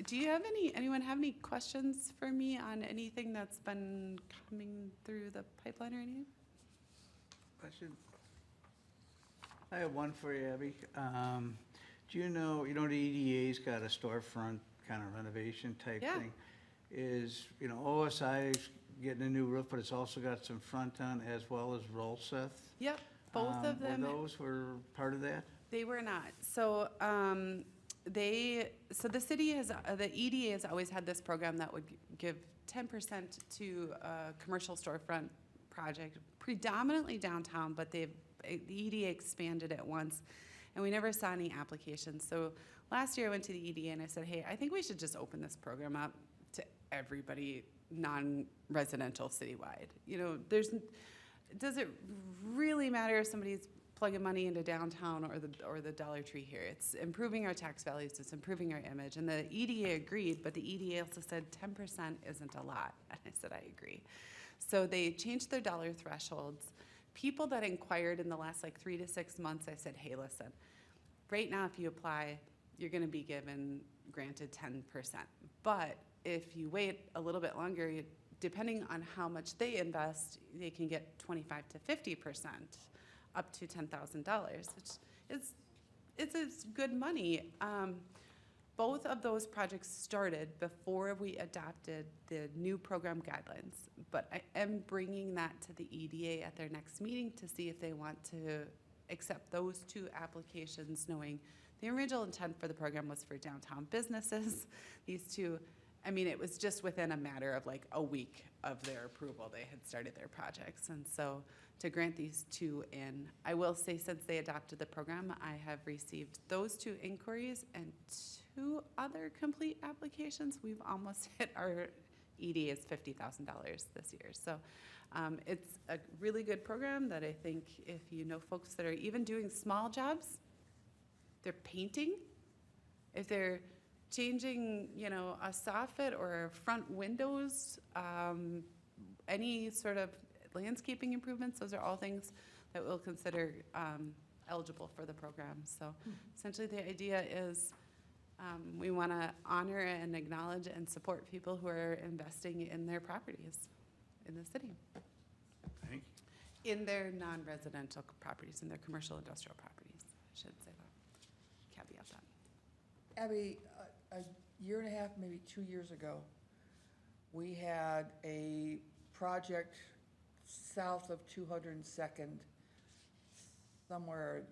Do you have anyone have any questions for me on anything that's been coming through the pipeline or anything? Question? I have one for you, Abby. Do you know the EDA's got a storefront kind of renovation type Yeah. thing? OSI's getting a new roof, but it's also got some front on as well as Rolseth. Yep, both of them. Were part of that? They were not. So the city the EDA has always had this program that would give 10% to a commercial storefront project, predominantly downtown, but the EDA expanded it once, and we never saw any applications. So last year I went to the EDA and I said, hey, I think we should just open this program up to everybody non-residential citywide. Does it really matter if somebody's plugging money into downtown or the Dollar Tree here? It's improving our tax values, it's improving our image. And the EDA agreed, but the EDA also said 10% isn't a lot. And I said, I agree. So they changed their dollar thresholds people that inquired in the last like 3 to 6 months, I said, hey, listen, right now, if you apply, you're gonna be granted 10%. But if you wait a little bit longer, depending on how much they invest, they can get 25 to 50%, up to $10,000, which it's good money. Both of those projects started before we adopted the new program guidelines, but I am bringing that to the EDA at their next meeting to see if they want to accept those 2 applications, knowing the original intent for the program was for downtown businesses. These 2, I mean, it was just within a matter of like a week of their approval, they had started their projects. And so to grant these 2 in, I will say since they adopted the program, I have received those 2 inquiries and 2 other complete applications. We've almost hit our EDA's $50,000 this year. So it's a really good program that I think if you know folks that are even doing small jobs, they're painting, if they're changing, you know, a soffit or front windows, any sort of landscaping improvements, those are all things that we'll consider eligible for the program. So essentially the idea is we want to honor and acknowledge and support people who are investing in their properties in the city. Thank In their non-residential properties, in their commercial industrial properties, I should say that, caveat that. Abby, a year and a half, maybe 2 years ago, we had a project south of 202nd, somewhere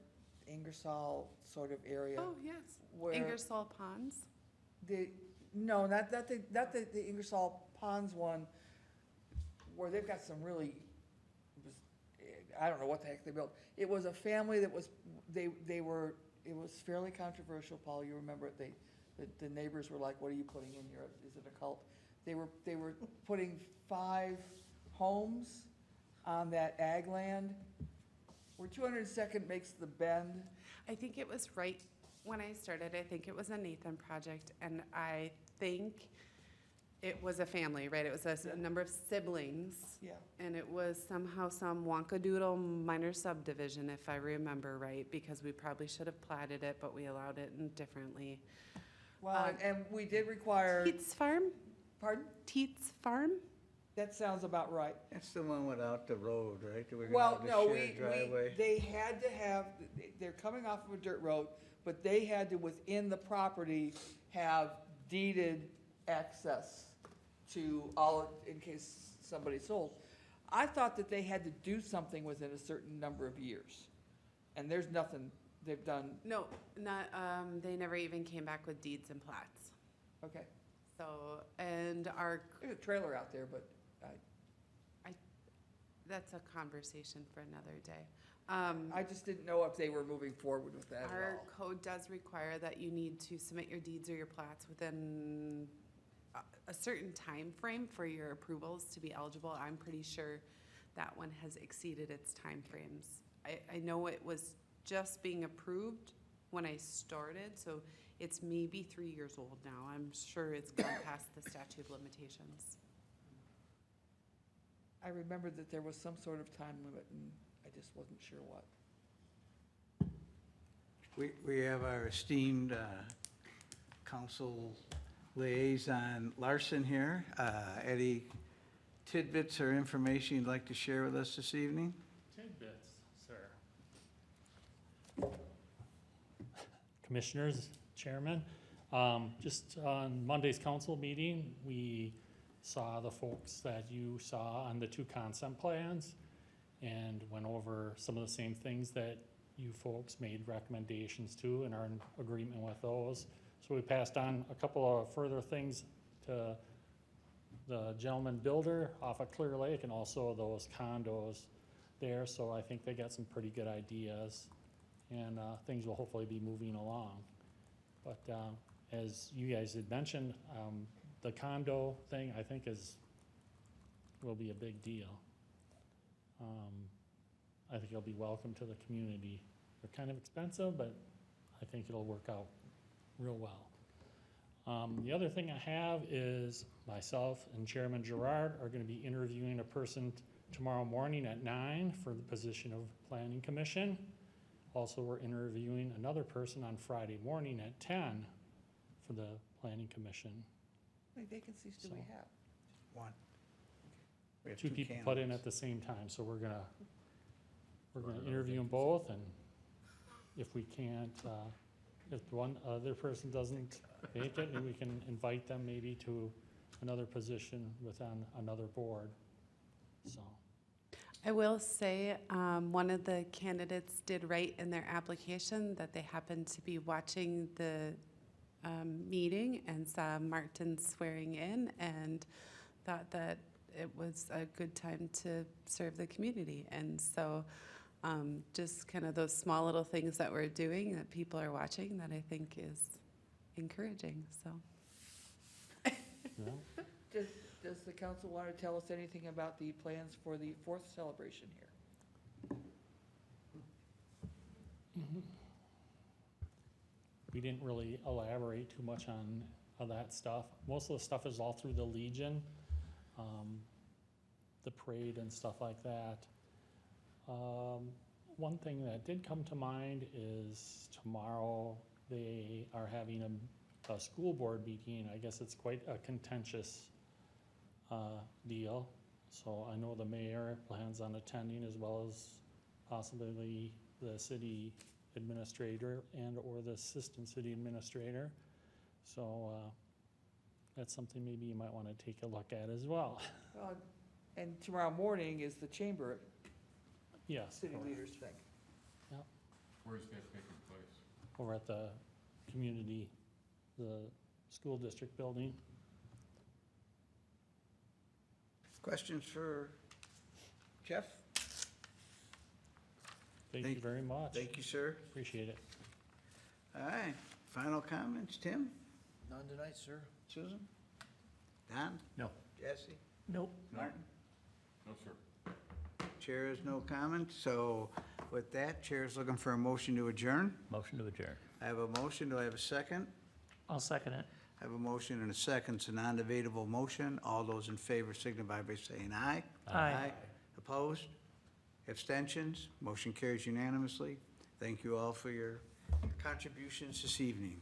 Ingersoll sort of area. Oh, yes. where Ingersoll Ponds. No, not the Ingersoll Ponds one, where they've got some really, I don't know what the heck they built. It was a family that was, it was fairly controversial, Paul, you remember it, the neighbors were like, what are you putting in here, is it a cult? They were putting 5 homes on that ag land, where 202nd makes the bend. I think it was right when I started, I think it was a Nathan project, and I think it was a family, right? It was a number of siblings. Yeah. And it was somehow some wonkadoodle minor subdivision, if I remember right, because we probably should have platted it, but we allowed it differently. Well, and we did require, Teets Farm? pardon? Teets Farm? That sounds about right. That's the one without the road, right? That we're gonna Well, have the no, shared driveway. they had to have, they're coming off of a dirt road, but they had to, within the property, have deeded access to all, in case somebody sold. I thought that they had to do something within a certain number of years, and there's nothing they've done. No, not, they never even came back with deeds and plats. Okay, So, and our, there's a trailer out there, but that's a conversation for another day. I just didn't know if they were moving forward with that at Our all. code does require that you need to submit your deeds or your plats within a certain time frame for your approvals to be eligible. I'm pretty sure that one has exceeded its timeframes. I know it was just being approved when I started, so it's maybe 3 years old now. I'm sure it's gone past the statute of limitations. I remembered that there was some sort of time limit, and I just wasn't sure what. We have our esteemed council liaison Larson here. Any tidbits or information you'd like to share with us this evening? Tidbits, sir. Commissioners, Chairman, just on Monday's council meeting, we saw the folks that you saw on the 2 concept plans and went over some of the same things that you folks made recommendations to and are in agreement with those. So we passed on a couple of further things to the gentleman builder off of Clear Lake and also those condos there. So I think they got some pretty good ideas and things will hopefully be moving along. But as you guys had mentioned, the condo thing I think will be a big deal. I think it'll be welcome to the community. They're kind of expensive, but I think it'll work out real well. The other thing I have is myself and Chairman Gerard are going to be interviewing a person tomorrow morning at 9 for the position of Planning Commission. Also, we're interviewing another person on Friday morning at 10 for the Planning Commission. How many vacancies do we So- have? One. We have Two people put in candidates. at the same time, so we're gonna interview them both, and if we can't, if one other person doesn't make it, then we can invite them maybe to another position within another board, so. I will say, one of the candidates did write in their application that they happened to be watching the meeting and saw Martin swearing in and thought that it was a good time to serve the community. And so just kind of those small little things that we're doing that people are watching that I think is encouraging, so. Yeah. Does the council want to tell us anything about the plans for the 4th celebration here? We didn't really elaborate too much on that stuff. Most of the stuff is all through the Legion, the parade and stuff like that. One thing that did come to mind is tomorrow they are having a school board meeting. I guess it's quite a contentious deal. So I know the mayor plans on attending, as well as possibly the city administrator and/or the assistant city administrator. So that's something maybe you might want to take a look at as well. And tomorrow morning is the chamber Yes. city leaders thing. Where's that taking place? Over at the community, the school district building. Questions for Jeff? Thank you very much. Thank you, sir. Appreciate it. All right, final comments, Tim? None tonight, sir. Susan? Don? No. Jesse? Nope. Martin? No, sir. Chair has no comments, so with that, Chair is looking for a motion to adjourn. Motion to adjourn. I have a motion, do I have a second? I'll second it. I have a motion and a second, it's a non-debatable motion. All those in favor signify by saying aye. Aye. Opposed? Abstentions? Motion carries unanimously. Thank you all for your contributions this evening.